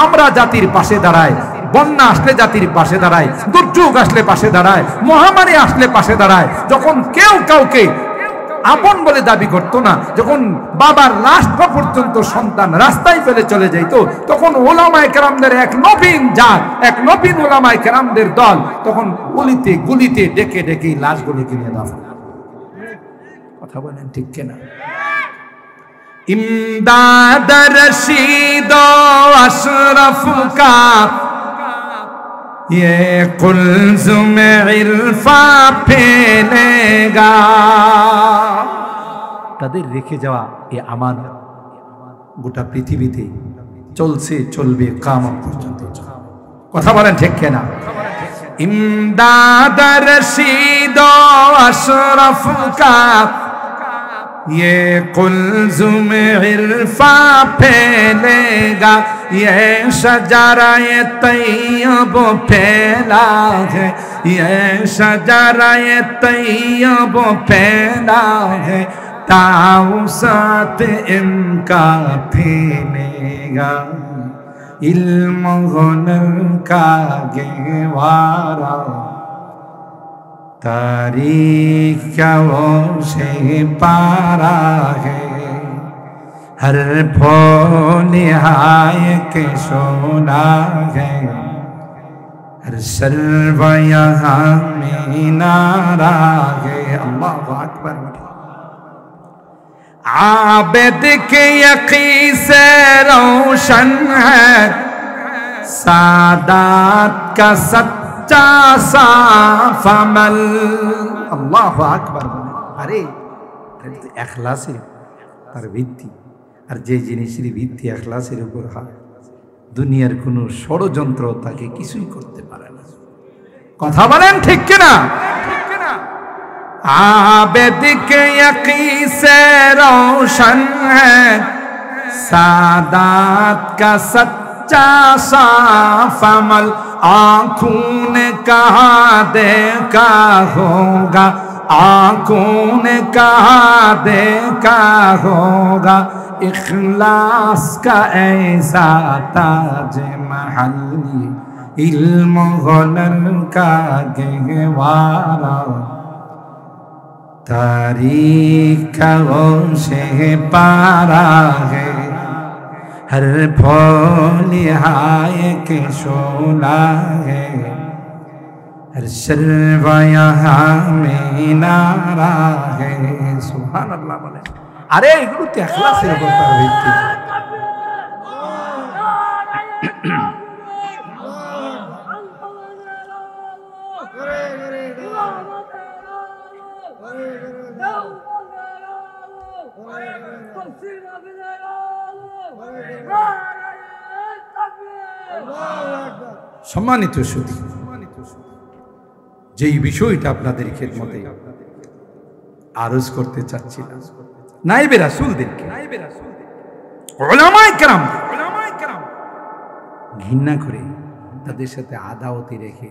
আমরা জাতির পাশে দাঁড়াই। বন্যা আসলে জাতির পাশে দাঁড়ায়, দুর্যোগ আসলে পাশে দাঁড়ায়, মহামারী আসলে পাশে দাঁড়ায়। যখন কেউ কাউকে আপন বলে দাবি করতো না, যখন বাবার লাশ পর্যন্ত সন্তান রাস্তায় ফেলে চলে যাইতো, তখন ওলামায়ে কেরামদের এক নবীন জাত, এক নবীন ওলামায়ে কেরামদের দল তখন গলিতে গলিতে ডেকে ডেকে লাশগুলোকে নিয়ে দাফন। কথা বলেন ঠিক কিনা? ইমদাদ রশিদ আশরাফ কা ये कुल्ज़ुम इरफा फैलेगा। তাদের রেখে যাওয়া এই আমানত গোটা পৃথিবীতে চলছে, চলবে কিয়ামত পর্যন্ত। কথা বলেন ঠিক কিনা? ইমদাদ রশিদ আশরাফ কা ये कुल्ज़ुम इरफा फैलेगा, ये शजरा-ए तैयब फैला है, ये शजरा-ए तैयब फैला है, ताउसात इनका फैलेगा, इल्म हुनर का गहवारा तारीख से पारा है, हर फूल हाय के सोना है, हर सर्व यहाँ में नारा है। अल्लाहु अकबर। आबिद के यकीन से रोशन है, सादात का सच्चा साफ अमल। अल्लाहु अकबर। अरे इखलासे তার ভিত্তি, আর যে জিনিসের ভিত্তি ইখলাসের উপর হয়, দুনিয়ার কোনো ষড়যন্ত্র তাকে কিছুই করতে পারে না। কথা বলেন ঠিক কিনা? आबिद के यकीन से रोशन है, सादात का सच्चा साफ अमल। आँखों ने कहा देखा होगा, आँखों ने कहा देखा होगा, इखलास का ऐसा ताज महल, इल्म हुनर का गहवारा, तारीख से पारा है, हर फूल हाय के शोला है, हर सर्व यहाँ में नारा है। सुभान अल्लाह बोले। अरे एगुलो तो इखलासेर উপর তার ভিত্তি। সম্মানিত সুধী, যেই বিষয়টা আপনাদের খেদমতে আরজ করতে চাচ্ছিলাম, নাইবে রাসূলদেরকে, উলামায়ে কেরাম ঘৃণা করে তাদের সাথে আদাওয়াতি রেখে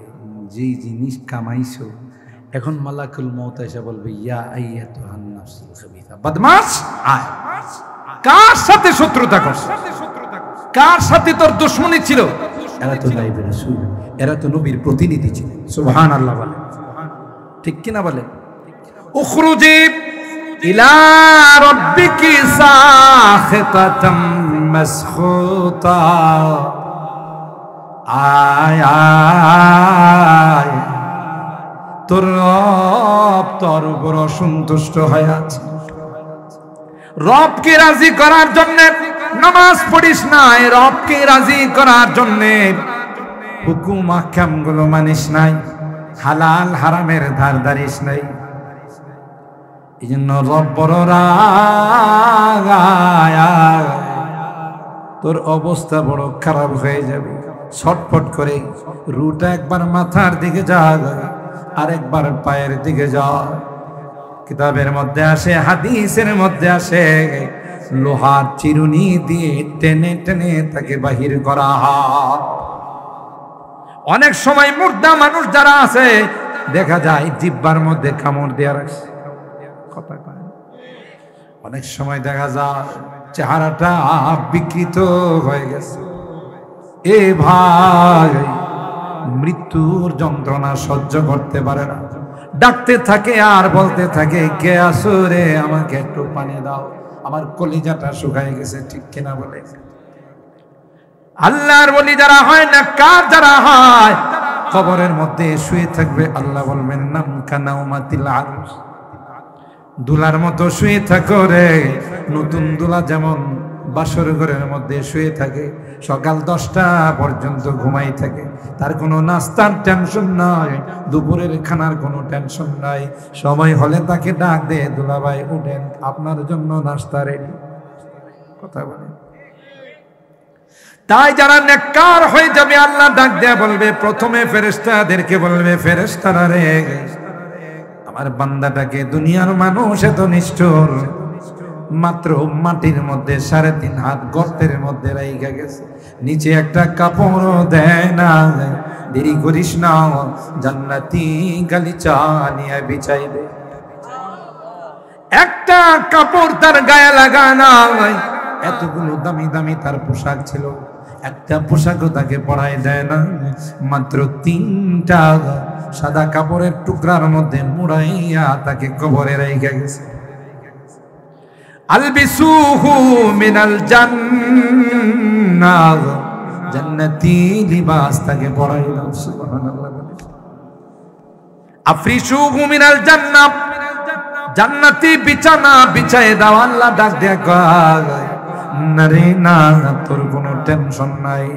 যে জিনিস কামাইছো, এখন মালাকুল মউত এসে বলবে ইয়া আইয়াতুহান নাফসুল খাবিসা, বদমাশ আয়। কার সাথে শত্রুতা করছ? কার সাথে তোর দুশমনি ছিল? এরা তো নাইবে রাসূল, এরা তো নবীর প্রতিনিধি ছিল। সুবহানাল্লাহ বলে, ঠিক কিনা বলে? উখরুজি ইলা রাব্বিকি সাখিতাতাম মাসখুতা, আয় আয় তোর রব তোর উপর অসন্তুষ্ট হয়ে আছে। রবকে রাজি করার জন্য নামাজ পড়িস নাই, রবকে রাজি করার জন্য হুকুম আহকাম গুলো মানিস নাই, হালাল হারামের ধার ধারিস নাই। এই জন্য রব বড় রাগ, তোর অবস্থা বড় খারাপ হয়ে যাবে। ছটফট করে রুটা একবার মাথার দিকে যা, আরেকবার পায়ের দিকে যায়। কিতাবের মধ্যে আসে, হাদিসের মধ্যে আসে, লোহার চিরুনি দিয়ে টেনে টেনে তাকে বাহির করা হয়। অনেক সময় মুর্দা মানুষ যারা আছে দেখা যায় জিহ্বার মধ্যে কামড় দেওয়া রাখছে, কথা কয়। অনেক সময় দেখা যায় চেহারাটা বিকৃত হয়ে গেছে। এ ভাই মৃত্যুর যন্ত্রণা সহ্য করতে পারে না, ডাকতে থাকে আর বলতে থাকে, কে আসো রে, আমাকে একটু পানি দাও, আমার কলিজাটা শুকায় গেছে। ঠিক কিনা বলে? আল্লাহর ওলি যারা হয় না, কার যারা হয়, কবরের মধ্যে শুয়ে থাকবে, আল্লাহ বলবেন নাম কানাউমাতিল আরশ, দুলার মতো শুয়ে থাকো রে। নতুন দুলা যেমন বাসর ঘরের মধ্যে শুয়ে থাকে, সকাল 10টা পর্যন্ত ঘুমাই থাকে, তার কোনো নাস্তার টেনশন নাই, দুপুরের খানার কোনো টেনশন নাই। সময় হলে তাকে ডাক দে, দুলাভাই উঠেন, আপনার জন্য নাস্তা রেডি। কথা বলে। তাই যারা নেককার হয়ে যাবে, আল্লাহ ডাক দেয়া বলবে, প্রথমে ফেরেশতাদেরকে বলবে, ফেরেশতারা রে, আমার বান্দাটাকে দুনিয়ার মানুষ এত নিষ্ঠুর, মাত্র মাটির মধ্যে 3.5 হাত গর্তের মধ্যে রাইখা গেছে, নিচে একটা কাপড়ও দেয় না, দেরি করিস না, জান্নাতি গালিচা নিয়ে বিছাইবে। একটা কাপড় তার গায়ে লাগায় না, এতগুলো দামি দামি তার পোশাক ছিল, একটা পোশাকও তাকে পরাই দেয় না, মাত্র 3টা সাদা কাপড়ের টুকরার মধ্যে মুড়াইয়া তাকে কবরে রাইখা গেছে। আলবিসুহু মিনাল জান্নাহ, জান্নাতি লিবাস তাকে পরাই দাও। সুবহানাল্লাহ। আফরিসুহু মিনাল জান্নাহ, জান্নাতি বিছানা বিছায় দাও। আল্লাহ ডাক দেয়া কয়, না রে না, তোর কোনো টেনশন নাই,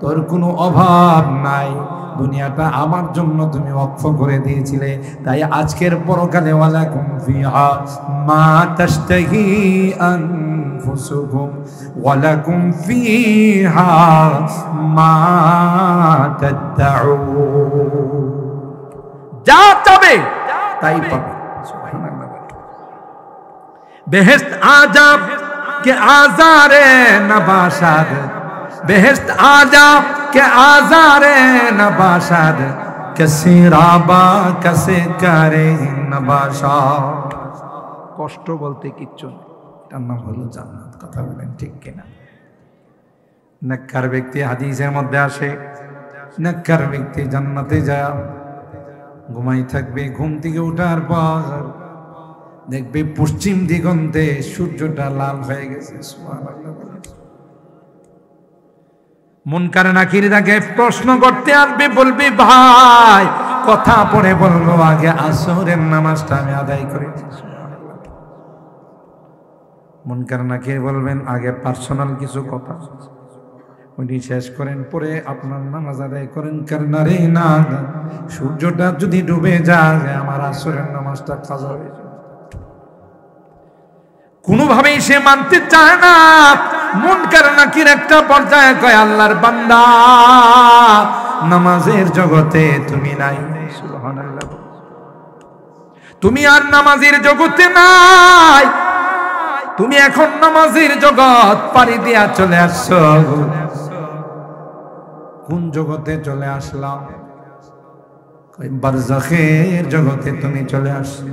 তোর কোনো অভাব নাই, দুনিয়াটা আমার জন্য তুমি ওয়াকফ করে দিয়েছিলে, তাই আজকের পরকালে ওয়ালাকুম ফিহা মা তাশতাহি আনফুসুকুম ওয়ালাকুম ফিহা মা তাদউন, যা চাবে তাই পাবে। সুবহানাল্লাহ। বেহেশত আজাব के आजारे नबाशाद, बेहश्त आजाब के आजारे नबाशाद, कैसे राबा कैसे करे नबाशाद। কষ্ট বলতে কিচ্ছু নেই, তার নাম হলো জান্নাত। কথা বলেন ঠিক কিনা? নেককার ব্যক্তি, হাদিসের মধ্যে আসে, নেককার ব্যক্তি জান্নাতে যায়, ঘুমাই থাকবে, ঘুম থেকে ওঠার পর দেখবে পশ্চিম দিগন্তে সূর্যটা লাল হয়ে গেছে। সুবহানাল্লাহ। মুনকার নাকির তাকে প্রশ্ন করতে আসবে, বলবি ভাই কথা পড়ে বললো, আগে আসরের নামাজটা আমি আদায় করেছি। মুনকার নাকির বলবেন, আগে পার্সোনাল কিছু কথা উনি শেষ করেন, পরে আপনার নামাজ আদায় করেন। কারণ রে না, সূর্যটা যদি ডুবে যায় আমার আসরের নামাজটা কাজা হয়ে যাবে। কোনোভাবেই সে মানতে চায় না। মুনকার নাকির একটা পর্যায়ে কয়, আল্লাহর বান্দা, নামাজের জগতে তুমি নাই। সুবহানাল্লাহ। তুমি আর নামাজের জগতে নাই, তুমি এখন নামাজের জগৎ পাড়ি দিয়া চলে আসছো। কোন জগতে চলে আসলাম? বারজাখের জগতে তুমি চলে আসছো,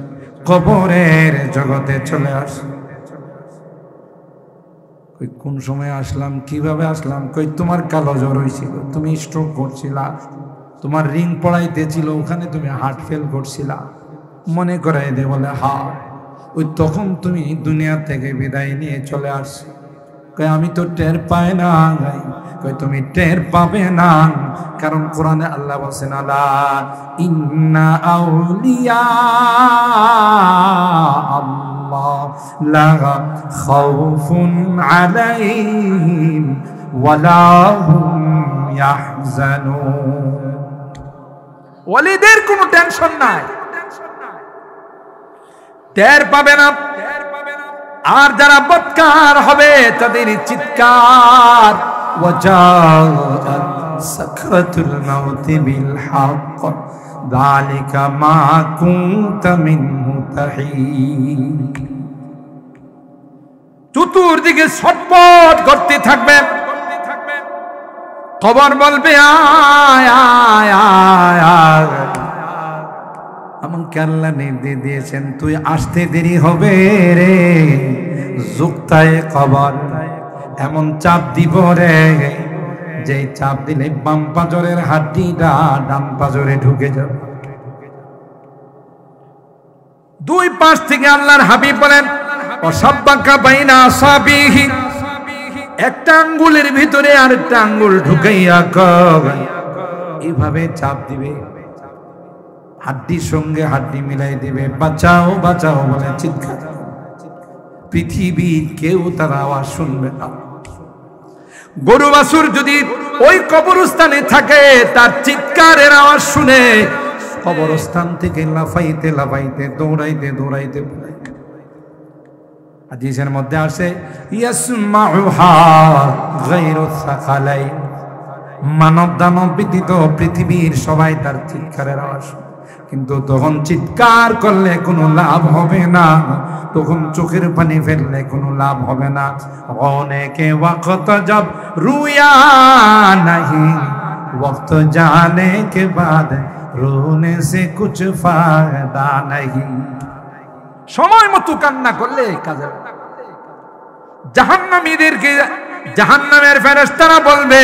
কবরের জগতে চলে আসছো। কোন সময় আসলাম, কিভাবে আসলাম? কই তোমার কালো জ্বর হয়েছিল, তুমি স্ট্রোক করছিলা, তোমার রিং পড়াইতেছিল, ওখানে তুমি হার্ট ফেল করছিলা, মনে করাই দে। বলে হ্যাঁ, ওই তখন তুমি দুনিয়া থেকে বিদায় নিয়ে চলে আসছো। কই আমি তো টের পাই না। কই তুমি টের পাবে না, কারণ কোরআনে আল্লাহ বলেছেন, আলা ইন্না আউলিয়া আল্লাহ লা খাউফুন আলাইহিম ওয়ালা হুম ইয়াহজানুন। ওয়ালিদের কোনো টেনশন নাই, টের পাবে না। আর যারা বদকার হবে তাদের চিৎকার, ওয়াজাআত সাকরাতুল মাউত বিল হক যালিকা মা কুনতা মিনহু তাহিদ। চতুর্দিকে ছটফট করতে থাকবে, কবর বলবে আয় আয় আয় আয়। আমাকে আল্লাহ নির্দেশ দিয়েছেন তুই আসতে দেরি হবে রে, যুক্তায়ে কবর এমন চাপ দিব রে, যে চাপ দিলে বাম পাজরের হাড্ডিটা ডান পাজরে ঢুকে যাবে। দুই পাশ থেকে আল্লাহর হাবিব বলেন অসাব্বাকা বাইনা আসাবিহি, একটা আঙ্গুলের ভিতরে আরেকটা আঙ্গুল ঢুকাইয়া এইভাবে চাপ দিবে, হাড্ডির সঙ্গে হাড্ডি মিলাই দিবে, বাঁচাও বাঁচাও বলে চিৎকার। পৃথিবীর কেউ তার আওয়াজ শুনবে না। গরু বাছুর যদি ওই কবরস্থানে থাকে তার চিৎকারের আওয়াজ শুনে কবরস্থান থেকে লাফাইতে লাফাইতে দৌড়াইতে দৌড়াইতে হাদিসের মধ্যে আসে ইয়াসমাউহা গায়রু সাকালাইন, মানব দানব ব্যতীত পৃথিবীর সবাই তার চিৎকারের আওয়াজ। কিন্তু তখন চিৎকার করলে কোনো লাভ হবে না, তখন চোখের পানি ফেললে কোনো লাভ হবে না। অনেকে ওয়াক্ত জব রুয়া নাহি, ওয়াক্ত জানে কে বাদ রোনে সে কুছ ফায়দা নাহি। সময় মতো কান্না করলে কাজে। জাহান্নামীদেরকে জাহান্নামের ফেরেশতারা বলবে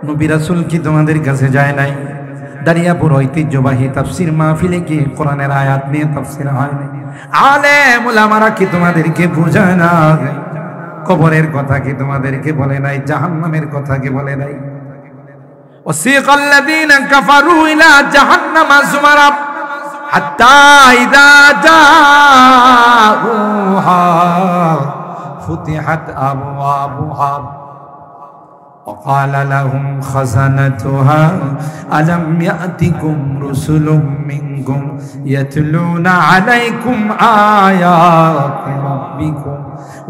নবী রাসূল কি তোমাদের কাছে যায় নাই? দারিয়াপুর ঐতিহ্যবাহী তাফসীর মাহফিলে কি কোরআনের আয়াত নিয়ে তাফসীর হয় নাই? আলেম উলামারা কি তোমাদেরকে বোঝায় না? কবরের কথা কি তোমাদেরকে বলে নাই? জাহান্নামের কথা কি বলে নাই? ওয়াসিকাল্লাযীনা কাফারু ইলা জাহান্নামা যুমারা হাত্তা ইযা জাউহা ফুতিহাত আবওয়াবুহা وقال لهم خزنتها ألم يأتكم رسل منكم يتلون عليكم آيات ربكم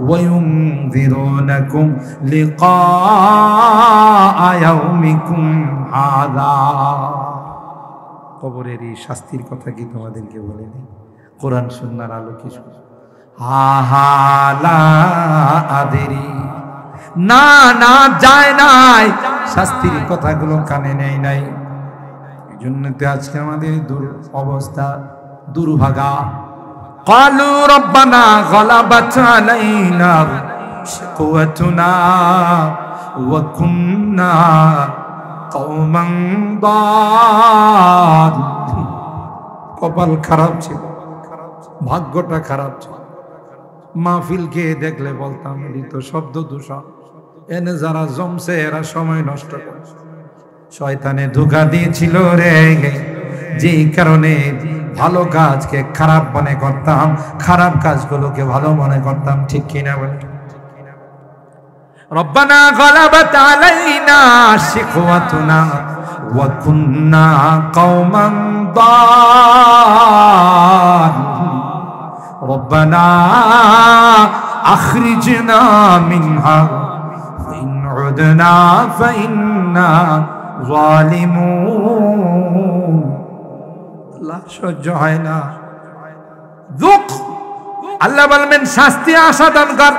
وينذرونكم لقاء يومكم هذا। কবরের এই শাস্তির কথা কি তোমাদেরকে বলেনি? কোরআন সুন্নাহর আলোকে হালা আদেরি, না না যায় নাই, শাস্তির কথাগুলো কানে নেই নাই। এই জন্য তো আজকে আমাদের অবস্থা দুর্ভাগা। ক্বালু রব্বানা গালাবাত আলাইনা শিকওয়াতুনা ওয়া কুননা কওমান দাল্লিন। কপাল খারাপ ছিল, ভাগ্যটা খারাপ ছিল। মাহফিলকে দেখলে বলতাম এটি তো শব্দ দূষণ, এনে যারা জমছে এরা সময় নষ্ট করে। শয়তানে ধোঁকা দিয়েছিল রে, যেই কারণে ভালো কাজকে খারাপ মনে করতাম, খারাপ কাজগুলোকে ভালো মনে করতাম। ঠিক কিনা বলে? রব্বানা গালাবাত আলাইনা শিকওয়াতুনা ওয়া কুননা কওমান দাল্লিন রব্বানা আখরিজনা মিনহা ফাইন উদনা ফাইন্না যালিমুন। আল্লাহ সহ্য হয় না। দুঃখ আল্লাহ বলবেন শাস্তি আসাদন কর।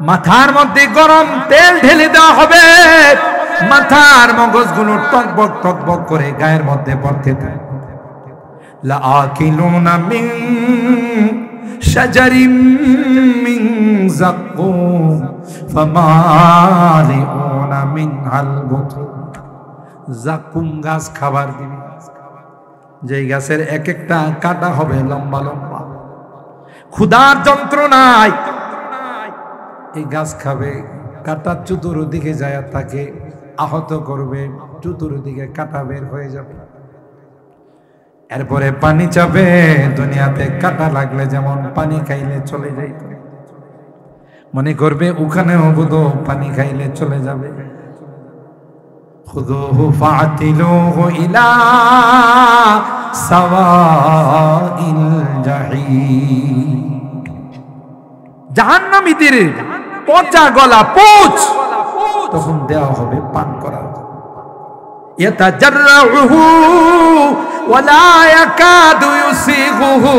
মাথার মধ্যে গরম তেল ঢেলে দেওয়া হবে, মাথার মগজগুলো টকবক টকবক করে গায়ের মধ্যে পড়তে থাকে। লাআকিলুনা মিন শাজারিম মিন যাক্কুম ফামালিউনা মিনহাল বুতুন। যাক্কুম গাছ খাবার দিবে, যেই গাছের এক একটা কাঁটা হবে লম্বা লম্বা। ক্ষুধার যন্ত্রণায় এই গাছ খাবে, কাঁটা চতুর্দিকে যায় তাকে আহত করবে, চতুর্দিকে কাঁটা বের হয়ে যাবে। এরপরে পানি চাবে। দুনিয়াতে কাঁটা লাগলে যেমন পানি খাইলে চলে যাইত, মনে করবে ওখানেও বুধো পানি খাইলে চলে যাবে। খুযুহু ফাআতিলুহু ইলা সাওয়াইল জাহিম। জাহান্নামীদের পচা গলা পোচ তখন দেওয়া হবে পান করার। ইয়াতাজাররুহু ওয়া লা ইয়াকাদু ইউসিগুহু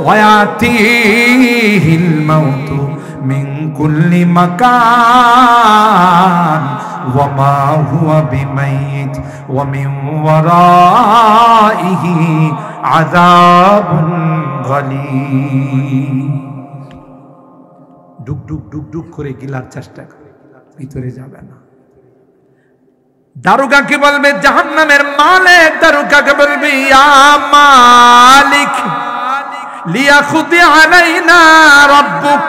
ওয়া ইয়াতিহিল মাউতু মিন কুল্লি মাকান ওয়া মা হুয়া বিমাইত ওয়া মিন ওয়ারাইহি আযাবুন গালীয। ডুক ডুক ডুক ডুক করে গিলার চেষ্টা করে, ভিতরে যাবে না। দারোগাকে বলবে, জাহান্নামের মালিক দারোগাকে বলবে, ইয়া মালিক লিয়াখুদি আলাইনা রাব্বুক,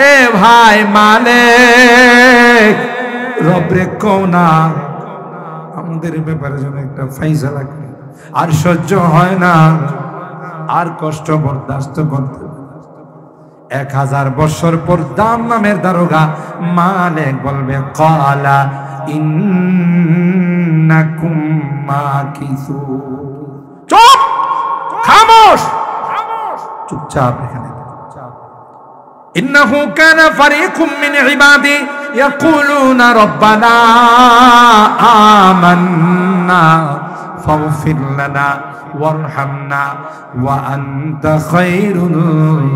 এ ভাই মালিক রবরে কোনা আমাদের ব্যাপারে যেন একটা ফয়সালা করে। আর সহ্য হয় না, আর কষ্ট বরদাস্ত করতে। 1000 বছর পর জাহান্নামের দারোগা মালিক বলবে, ক্বালা ইন্নাকুম মাকিসুন। চুপ, খামোশ, চুপচাপ এখানে। ইন্নাহু কানা ফারিকুম মিন ইবাদি ইয়াকুলুনা রাব্বানা আমান্না ফাগফির লানা ওয়ারহামনা ওয়া আনতা খায়রুর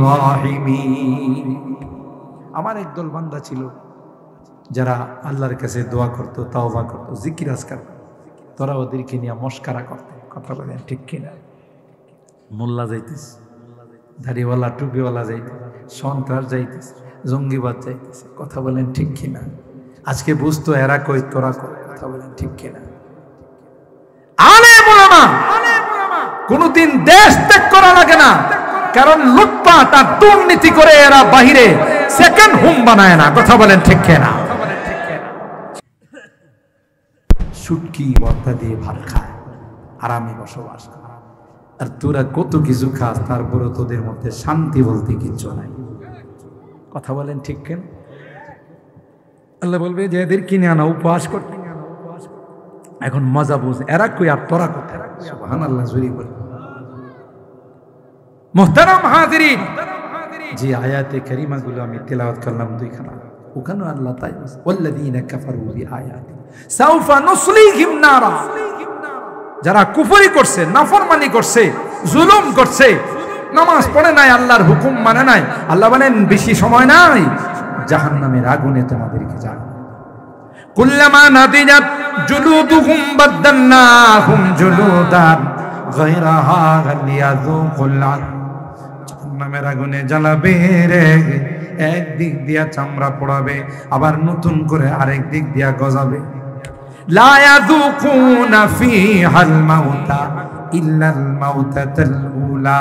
রাহিমিন। আমার একদল বান্দা ছিল যারা আল্লাহর কাছে দোয়া করত, তাওবা করত, জিকির আজকার। তোরা ওদেরকে নিয়ে মস্কারা করতে। কথা বলেন ঠিক কিনা? মোল্লা যাইতেছে, দাড়িওয়ালা টুপিওয়ালা যাইতেছে, সন্ত্রাস যাইতেছে, জঙ্গিবাদ যাইতেছে। কথা বলেন ঠিক কিনা? আজকে বুঝতো এরা কই তোরা কই। কথা বলেন ঠিক কিনা? আলেম উলামা কোনদিন দেশ ত্যাগ করা লাগে না, কারণ লুটপাট আর দুর্নীতি করে এরা বাহিরে সেকেন্ড হোম বানায় না। কথা বলেন ঠিক কিনা? শুটকি ভর্তা দিয়ে ভাত খায়, আরামে বসবাস করে। আর তোরা কত কিছু খাস, তারপরে তোদের মধ্যে শান্তি বলতে কিচ্ছু নাই। কথা বলেন ঠিক কেন? আল্লাহ বলবে যে এদের কিনে আনা উপহাস করতে। এখন মজা বুঝ, এরা কই আর তোরা কোথায়? সুবহানাল্লাহ জুরি বলে। মুহতারাম হাজিরিন, যে আয়াতে কারিমাগুলো আমি তেলাওয়াত করলাম দুইখানা, ওখানে আল্লাহ তাই বলেছে, ওয়াল্লাযীনা কাফারু বিআয়াতি সাউফা নুসলিহিম নারা। যারা কুফরি করছে, নাফরমানি করছে, জুলুম করছে, নামাজ পড়ে নাই, আল্লাহর হুকুম মানে নাই, আল্লাহ বলেন বেশি সময় নাই, জাহান্নামের আগুনে তোমাদেরকে যাবে। কুল্লামা নাদিজাত জুলুদুহুম বাদদালনাহুম জুলুদান গায়রাহা লিয়াযুকুল আযাব। জাহান্নামের আগুনে জ্বালাবে রে, একদিক দিয়া চামড়া পোড়াবে, আবার নতুন করে আরেক দিক দিয়া গজাবে। লা ইয়াযুকুনা ফীহাল মাউতা ইল্লাল মাউতাতাল উলা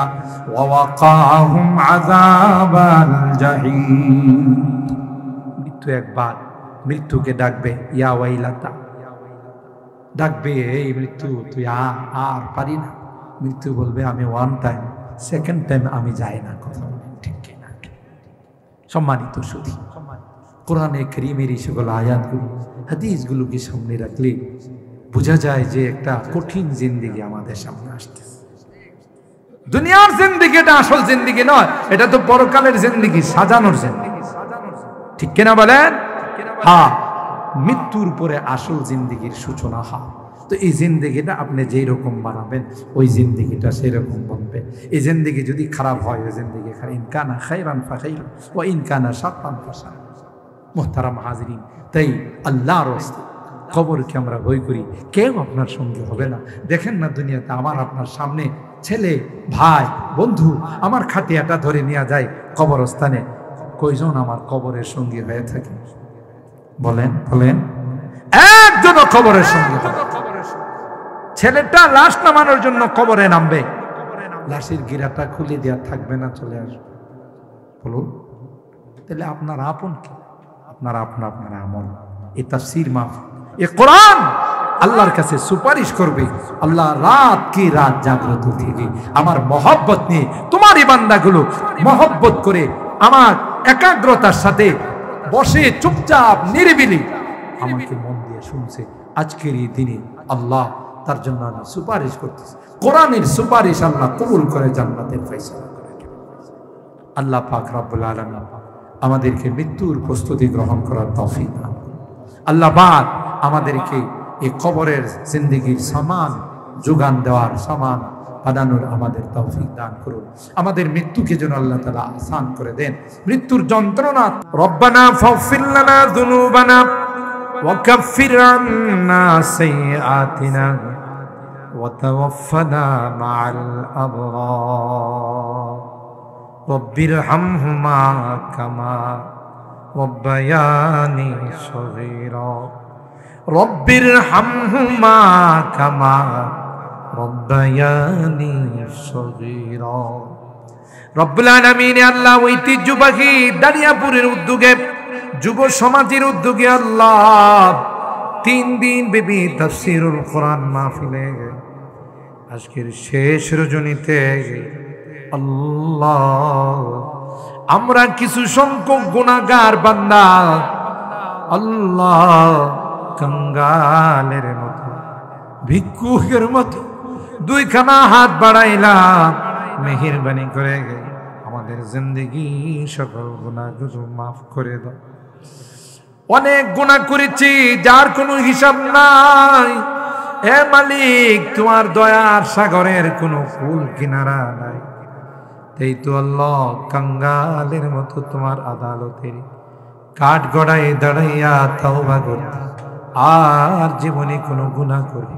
ওয়া ওয়াকাহুম আযাবাল জাহিম। মৃত্যু একবার মৃত্যুকে ডাকবে, ইয়া ওয়াইলাতা, ডাকবে, এই মৃত্যু তুই আর পারি না। মৃত্যু বলবে, আমি ওয়ান টাইম, সেকেন্ড টাইম আমি যাই না। কথা ঠিক কিনা? সম্মানিত সুধী, কোরআনে কারীমের এই সকল আয়াতগুলো, হাদিসগুলোকে সামনে রাখলে বোঝা যায় যে একটা কঠিন জিন্দেগি আমাদের সামনে আসতেছে। দুনিয়ার জিন্দেগি এটা আসল জিন্দেগি নয়, এটা তো পরকালের জিন্দেগি, সাজানোর জিন্দেগি। ঠিক কিনা বলেন? হ্যাঁ, মৃত্যুর পরে আসল জিন্দেগির সূচনা হয়। তো এই জিন্দেগিটা আপনি যেই রকম বানাবেন, ওই জিন্দেগিটা সেই রকম বনবে। এই জিন্দেগি যদি খারাপ হয়, ওই জিন্দেগি খারাপ। ইনকানা খায়রান ফাখাইরুন ওয়া ইনকানা শাররান ফাশার। মুহতারাম হাজিরিন, তাই আল্লাহর রাস্তে কবরকে আমরা ভয় করি, কেউ আপনার সঙ্গে হবে না। দেখেন না দুনিয়াতে আমার আপনার সামনে ছেলে, ভাই, বন্ধু আমার খাটিয়াটা ধরে নিয়ে যায় কবরস্থানে, কয়জন আমার কবরের সঙ্গী হয়ে থাকে? বলেন বলেন, একজনও কবরের সঙ্গে হবে। ছেলেটা লাশ নামানোর জন্য কবরে নামবে, লাশের গিরাটা খুলে দেওয়া থাকবে না, চলে আসবে। বলুন, তাহলে আপনার আপন কি? আপনার আপনার আমল। এই তাফসীর মাফ, এই কোরআন আল্লাহর কাছে সুপারিশ করবে, আল্লাহ রাত কি রাত জাগ্রত থেকে আমার মহব্বত নিয়ে তোমার এই বান্দাগুলো মহব্বত করে আমার একাগ্রতার সাথে বসে চুপচাপ নিরিবিলি আমাকে মন দিয়ে শুনছে। আজকের এই দিনে আল্লাহ তার জন্য আমি সুপারিশ করতেছি। কোরআনের সুপারিশ আল্লাহ কবুল করে জান্নাতের ফয়সালা করে। আল্লাহ পাক রব্বুল আলামিন আমাদেরকে মৃত্যুর প্রস্তুতি গ্রহণ করার তৌফিক দান। আল্লাহ পাক আমাদেরকে এই কবরের জিন্দেগির সামান যোগান দেওয়ার সামান বানানোর আমাদের তৌফিক দান করুন। আমাদের মৃত্যুকে যেন আল্লাহ তাআলা আসান করে দেন। মৃত্যুর যন্ত্রণা রব্বানা ফাগফির লানা যুনুবানা ওয়া কাফির আন্না সাইয়্যাতিনা ওয়া তাওয়াফফানা মা'আল আবরার রব্বিরহামহুমা কামা রব্বায়ানি সগীরা রব্বিরহামহুমা কামা রব্বায়ানি সগীরা। রব্বুল আলামিন আল্লাহ ঐতিহ্যবাহী দারিয়াপুরের উদ্যোগে যুব সমাজের উদ্যোগে আল্লাহ 3 দিন ব্যাপী তাফসীরুল কোরআন মাহফিলে আজকের শেষ রজনীতে আল্লাহ আমরা কিছু সংখ্যক গুনাহগার বান্দা আল্লাহ কাঙ্গালের মতো ভিক্ষুকের মতো 2খানা হাত বাড়াইলাম, মেহেরবানি করে আমাদের জিন্দেগি সকল গুনাহগুলো মাফ করে দাও। অনেক গুনাহ করেছি যার কোনো হিসাব নাই। এ মালিক, তোমার দয়ার সাগরের কোনো কুল কিনারা নাই। তাই তো আল্লাহ কাঙ্গালের মতো তোমার আদালতের কাঠ গড়ায় দাঁড়াইয়া তওবা করতে আর জীবনে কোনো গুনাহ করি,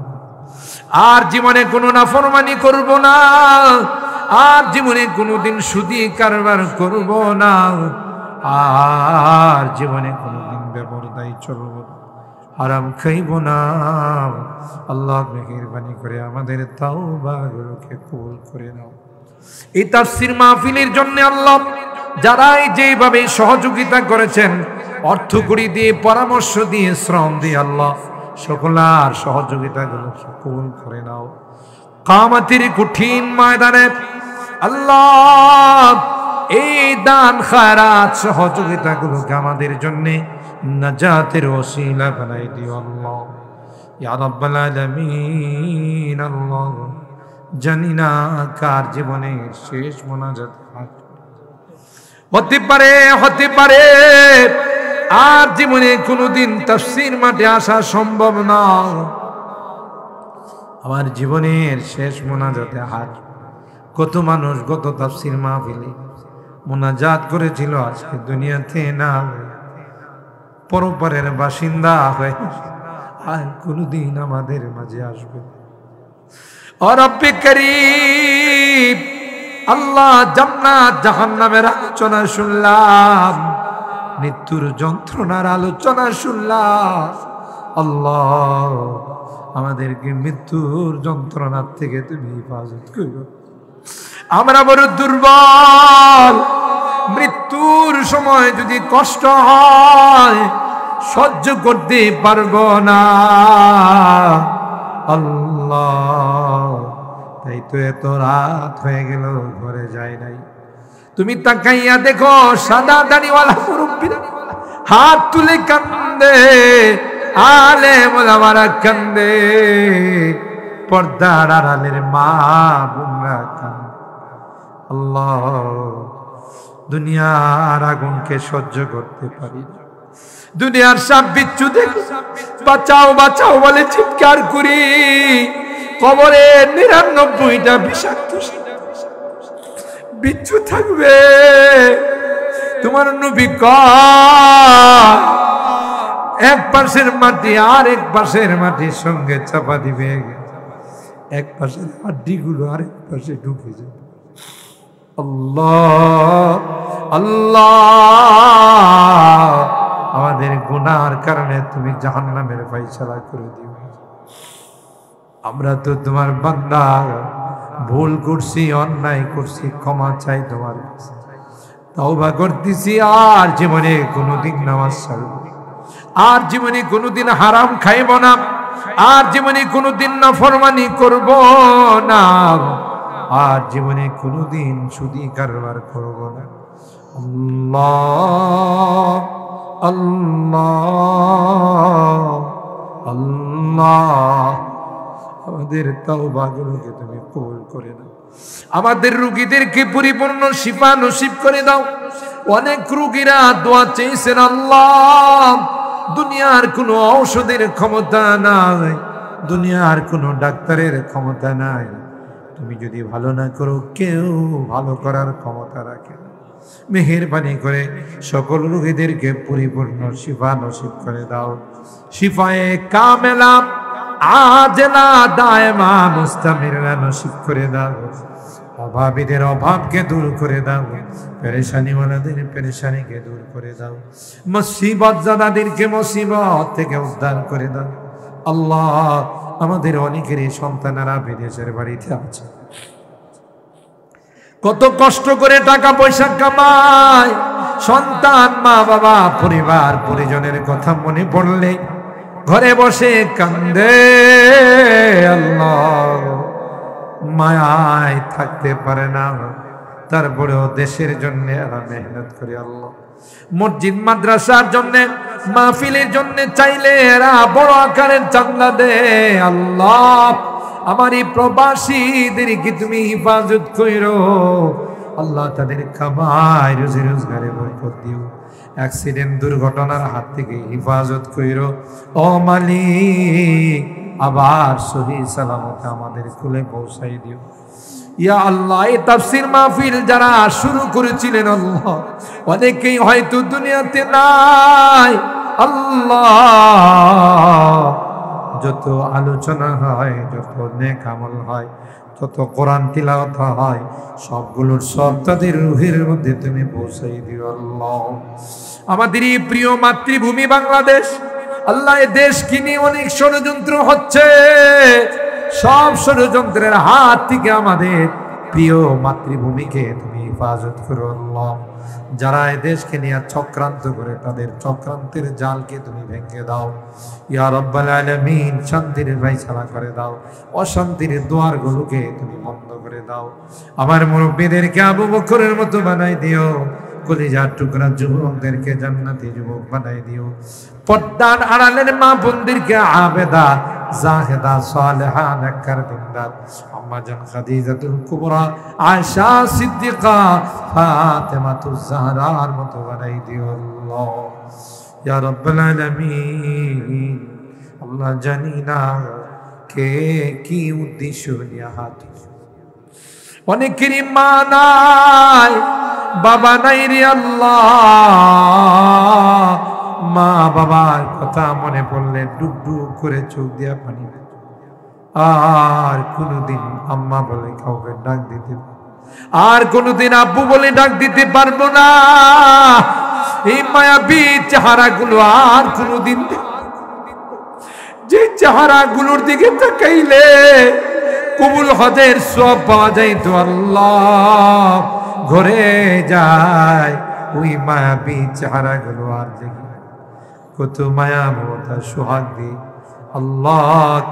আর জীবনে কোনো নাফরমানি করব না, আর জীবনে কোনোদিন সুদি কারবার করব না, আর জীবনে কোনোদিন বেপরদাই চলব না, হারাম খাইব না। আল্লাহ মেহেরবানি করে আমাদের তাওবাগুলোকে কবুল করে নাও। এই তাফসীর মাহফিলের জন্য আল্লাহ যারাই যেভাবে সহযোগিতা করেছেন, অর্থ কড়ি দিয়ে, পরামর্শ দিয়ে, শ্রম দিয়ে, আল্লাহ সকলার সহযোগিতাগুলো কবুল করে নাও। কিয়ামতের কঠিন ময়দানে আল্লাহ এই দান খায়রাত সহযোগিতাগুলোকে আমাদের জন্য নাজাতের ওসিলা বানাই দিও আল্লাহ ইয়া রাব্বাল আলামিন। আল্লাহ জানি না কার জীবনের শেষ মোনাজাত হতে পারে আর জীবনে কোনোদিন তাফসীর মাঠে আসা সম্ভব না। আমার জীবনের শেষ মোনাজাতে হাত কত মানুষ গত তাফসীর মাহফিলে মোনাজাত করেছিল, আজকে দুনিয়াতে না, পরপারের বাসিন্দা হয়ে আর কোনোদিন আমাদের মাঝে আসবে। ও রব্বে করিম, আল্লাহ জান্নাত জাহান্নামের আলোচনা শুনলাম, মৃত্যুর যন্ত্রণার আলোচনা শুনলাম। আল্লাহ আমাদেরকে মৃত্যুর যন্ত্রণার থেকে তুমি হেফাজত করো। আমরা বড় দুর্বল, মৃত্যুর সময় যদি কষ্ট হয় সহ্য করতে পারবো না আল্লাহ। তাই তো এত রাত হয়ে গেল, ঘরে যায় নাই। তুমি তাকাইয়া দেখো, সাদা দাড়িওয়ালা মুরব্বিরা হাত তুলে কান্দে, আলেম ওলামারা কান্দে, পর্দার আড়ালের মা বোনরা কান্দে। আল্লাহ দুনিয়ার আগুনকে সহ্য করতে পারি না, দুনিয়ার সাপ বিচ্ছু দেখে বাঁচাও বাঁচাও বলে চিৎকার করি, কবরে 99টা বিষাক্ত বিচ্ছু থাকবে। তোমার নবী কয় এক পাশের মাটি আর এক পাশের মাটির সঙ্গে চাপা দিবে, এক পাশের হাড্ডিগুলো আরেক পাশে ঢুকে যাবে। আল্লাহ আল্লাহ, আমাদের গুনার কারণে তুমি জাহান্নামের ফয়সালা করে দিও। আমরা তো তোমার বান্দা, ভুল করছি, অন্যায় করছি, ক্ষমা চাই তোমার কাছে, তওবা করতেছি। আর জীবনে কোনোদিন নামাজ ছাড়ব, আর জীবনে কোনোদিন হারাম খাইব না, আর জীবনে কোনোদিন নাফরমানি করব না, আর জীবনে কোনোদিন সুদি কারবার করব না। আল্লাহ আল্লাহ আল্লাহ, আমাদের তাওবাগুলোকে তুমি কবুল করে নাও। আমাদের রোগীদেরকে পরিপূর্ণ শিফা নসিব করে দাও। অনেক রোগীরা দোয়া চেয়েছেন, আল্লাহ দুনিয়ার কোনো ঔষধের ক্ষমতা নাই, দুনিয়ার কোনো ডাক্তারের ক্ষমতা নাই। তুমি যদি ভালো না করো, কেউ ভালো করার ক্ষমতা রাখে না। মেহেরবানি করে সকল রোগীদেরকে পরিপূর্ণ শিফা নসিব করে দাও। শিফায়ে কামেলা আজলা দায়মা মুস্তামিরা নসিব করে দাও। অভাবীদের অভাবকে দূর করে দাও, পেরেশানিওয়ালাদের পেরেশানিকে দূর করে দাও, মুসিবত জাদাদেরকে মুসিবত থেকে উদ্ধার করে দাও। আল্লাহ, আমাদের অনেকেরই সন্তানেরা বিদেশের বাড়িতে আছে, কত কষ্ট করে টাকা পয়সা কামায়, সন্তান মা বাবা পরিবার পরিজনের কথা মনে পড়লে ঘরে বসে কান্দে। আল্লাহ, মায়ায় থাকতে পারে না, তারপরেও দেশের জন্য এরা মেহনত করে। আল্লাহ, মসজিদ মাদ্রাসার জন্য, মাহফিলের জন্য চাইলে এরা বড় আকারের চান্দা দে। আল্লাহ, আমার এই প্রবাসীদেরকে তুমি হিফাজত কইরো। আল্লাহ, তাদের কামাই রুজি রোজগারে বরকত দিও, অ্যাক্সিডেন্ট দুর্ঘটনার হাত থেকে হিফাজত কইরো। ও মালিক, আবার সহি সালামতে আমাদের কুলে পৌঁছাই দিও। ইয়া আল্লাহ, এই তাফসীর মাহফিল যারা শুরু করেছিলেন, আল্লাহ, অনেকেই হয়তো দুনিয়াতে নাই। আল্লাহ, যত আলোচনা হয়, যত নেক আমল হয়, যত কোরআন তিলাওয়াত হয়, সবগুলোর সব তাদের রুহের মধ্যে তুমি পৌঁছাই দিও। আল্লাহ, আমাদের এই প্রিয় মাতৃভূমি বাংলাদেশ, আল্লাহ, এই দেশকে নিয়ে অনেক ষড়যন্ত্র হচ্ছে, সব ষড়যন্ত্রের হাত থেকে আমাদের প্রিয় মাতৃভূমিকে তুমি হেফাজত করো। আল্লাহ, যারা এই দেশকে নিয়ে চক্রান্ত করে, তাদের চক্রান্তের জালকে তুমি ভেঙে দাও। ইয়া রাব্বাল আলামিন, শান্তির ফায়সালা করে দাও, অশান্তির দুয়ারগুলোকে তুমি বন্ধ করে দাও। আমার মুরব্বীদেরকে আবু বকরের মতো বানাই দিও, কলিজার টুকরা যুবকদেরকে জান্নাতি যুবক বানাই দিও, পর্দার আড়ালের মা বোনদেরকে আবেদা জাহেদা সালেহা নেককার দিনদার আম্মা জান খাদিজাতুল কুবরা, আয়েশা সিদ্দিকা, ফাতেমাতুজ জাহরার মতো বানাই দিও। আল্লাহ, ইয়া রাব্বাল আলামিন, আল্লাহ, জানি না কে কি উদ্দেশ্য নিয়ে হাত, অনেকেরই মা নাই, বাবা নাই রে আল্লাহ। মা বাবার কথা মনে পড়লে ডুব ডুব করে চোখ দিয়া পানি, আর কোনদিন আম্মা বলে কাউকে ডাক দিতে, আর কোনদিন আব্বু বলে ডাক দিতে পারবো না। এই মায়াবী চেহারা গুলো আর কোনদিন, যে চেহারা গুলোর দিকে তাকাইলে কবুল হজের সওয়াব পাওয়া যায় তো, আল্লাহ, ঘরে যায় ওই মায়াবী চেহারা গুলো আর দেখি, কত মায়া মমতা সোহাগ দি আল্লাহ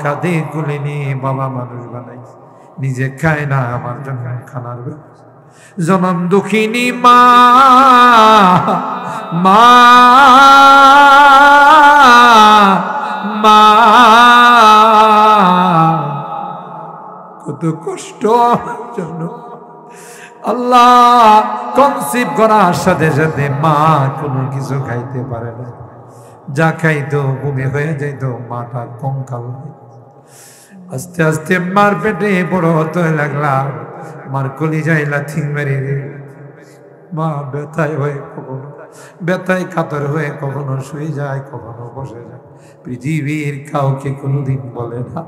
কাঁধে গুলে নিয়ে বাবা মানুষ বানাই, নিজে খায় না, আমার জন্য খানার জনম দুঃখিনী মা, মা, মা, কত কষ্ট আমার জন্য। আল্লাহ, কনসিভ করার সাথে সাথে মা কোনো কিছু খাইতে পারে না, যা খাইতো বমি হয়ে যাইতো, মাটা কঙ্কাল। আস্তে আস্তে মার পেটে বড় হতে লাগলাম, মার কলিজায় লাথি মেরে মা ব্যথায় হয়ে কখনো ব্যথায় কাতর হয়ে কখনো শুয়ে যায়, কখনো বসে যায়, পৃথিবীর কাউকে কোনোদিন বলে না।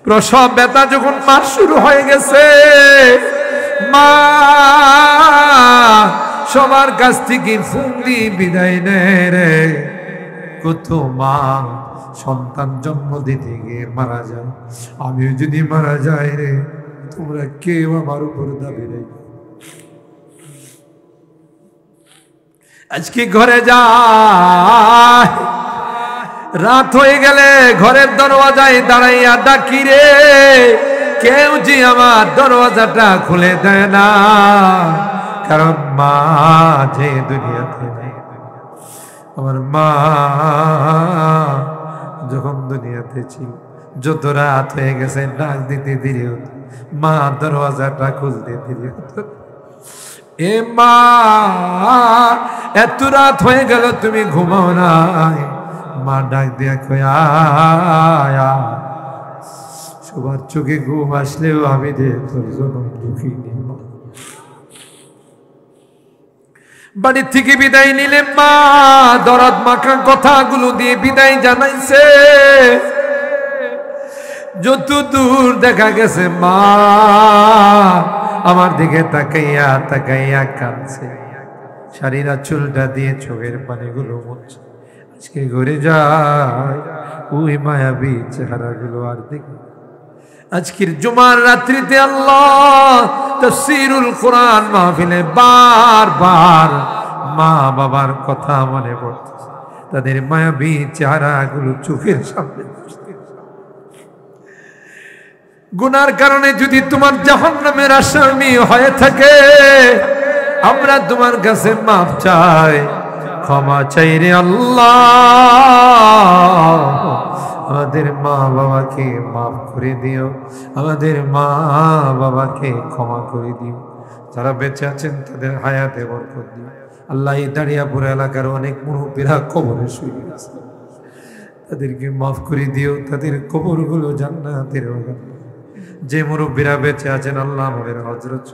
প্রসব ব্যথা যখন মার শুরু হয়ে গেছে, মা সবার কাছ থেকে ফুন্দি বিদায় নেয় রে। কত মা সন্তান জন্ম দিতে গিয়ে মারা যায়, আমিও যদি মারা যাই রে, তোমরা কেউ আমার উপর দাবি নেই। আজকে ঘরে যায়, রাত হয়ে গেলে ঘরের দরওয়াজায় দাঁড়াইয়া ডাকি রে, কেউ যে আমার দরওয়াজাটা খুলে দেয় না, কারণ মা যে দুনিয়াতে নেই। আমার মা যখন দুনিয়াতে ছিল, যত রাত হয়ে গেছে ডাক দিতে দেরি হতো, মা দরওয়াজাটা খুলতে দেরি হতো। এ মা, এত রাত হয়ে গেল তুমি ঘুমাও না, মা ডাক দিয়া কয় আয় আয়। সবার চোখে ঘুম আসলেও আমি যে তোর জন্য দুঃখিনী। বাড়ির থেকে বিদায় নিলে মা দরদ মাখা কথাগুলো দিয়ে বিদায় জানাইছে। যত দূর দেখা গেছে মা আমার দিকে তাকাইয়া তাকাইয়া কাঁদছে, শাড়িরা চুলটা দিয়ে চোখের পানিগুলো মুছছে। আজকে ঘুরে যায় ওই মায়াবী চেহারাগুলো আর দেখি। আজকের জুমার রাত্রিতে আল্লাহ তাফসীরুল কোরআন মাহফিলে বারবার মা বাবার কথা মনে পড়তেছে, তাদের মায়াবী চেহারাগুলো চোখের সামনে। গুনার কারণে যদি তোমার জাহান্নামের আসামি হয়ে থাকে, আমরা তোমার কাছে মাফ চাই, ক্ষমা চাই রে আল্লাহ। আমাদের মা বাবাকে মাফ করে দিও, আমাদের মা বাবাকে ক্ষমা করে দিও। যারা বেঁচে আছেন তাদের হায়াতে বরকত দিও আল্লাহ। এই দাঁড়িয়াপুর এলাকার অনেক মুরব্বীরা কবরে শুয়ে আছে, তাদেরকে মাফ করে দিও, তাদের কবরগুলো জান্নাতের বাগান। যে মুরব্বীরা বেঁচে আছেন আল্লাহ আমাদের হযরত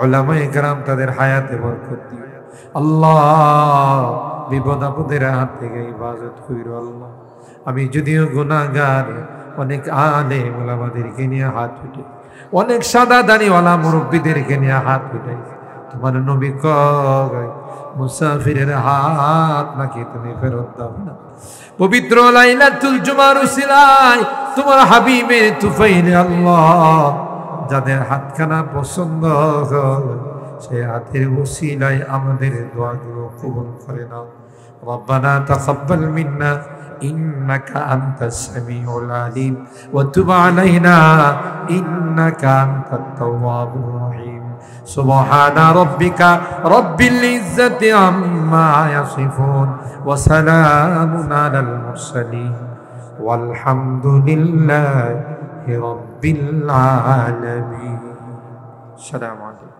উলামায়ে কেরাম তাদের হায়াতে বরকত দিও আল্লাহ। বিপদ আপদের হাত থেকে হেফাজত কইরো আল্লাহ। আমি যদিও গুনাহগার, অনেক আলেম ওলামাদেরকে নিয়ে হাত উঠে, অনেক সাদা দাড়িওয়ালা মুরব্বীদেরকে নিয়ে হাত উঠাই। তোমার নবী কয় মুসাফিরের হাত নাকি তুমি ফেরত দাও না। পবিত্র লাইলাতুল জুমার উসিলায় তোমার হাবিবের তুফাইলে আল্লাহ যাদের হাতখানা পছন্দ হয়, সেই হাতের উসিলায় আমাদের দোয়াগুলো কবুল করে নাও। রব্বানা তাকাব্বাল মিন্না ইন্নাকা আনতাস সামিউল আলিম ওয়া তুব আলাইনা ইন্নাকা আনতাত তাওয়াবুর রহিম। সুবহানা রাব্বিকা রাব্বিল ইজ্জাতি আম্মা ইয়াসিফুন ওয়া সালামুন আলাল মুরসালিন ওয়ালহামদুলিল্লাহি রাব্বিল আলামিন। আসসালামু আলাইকুম।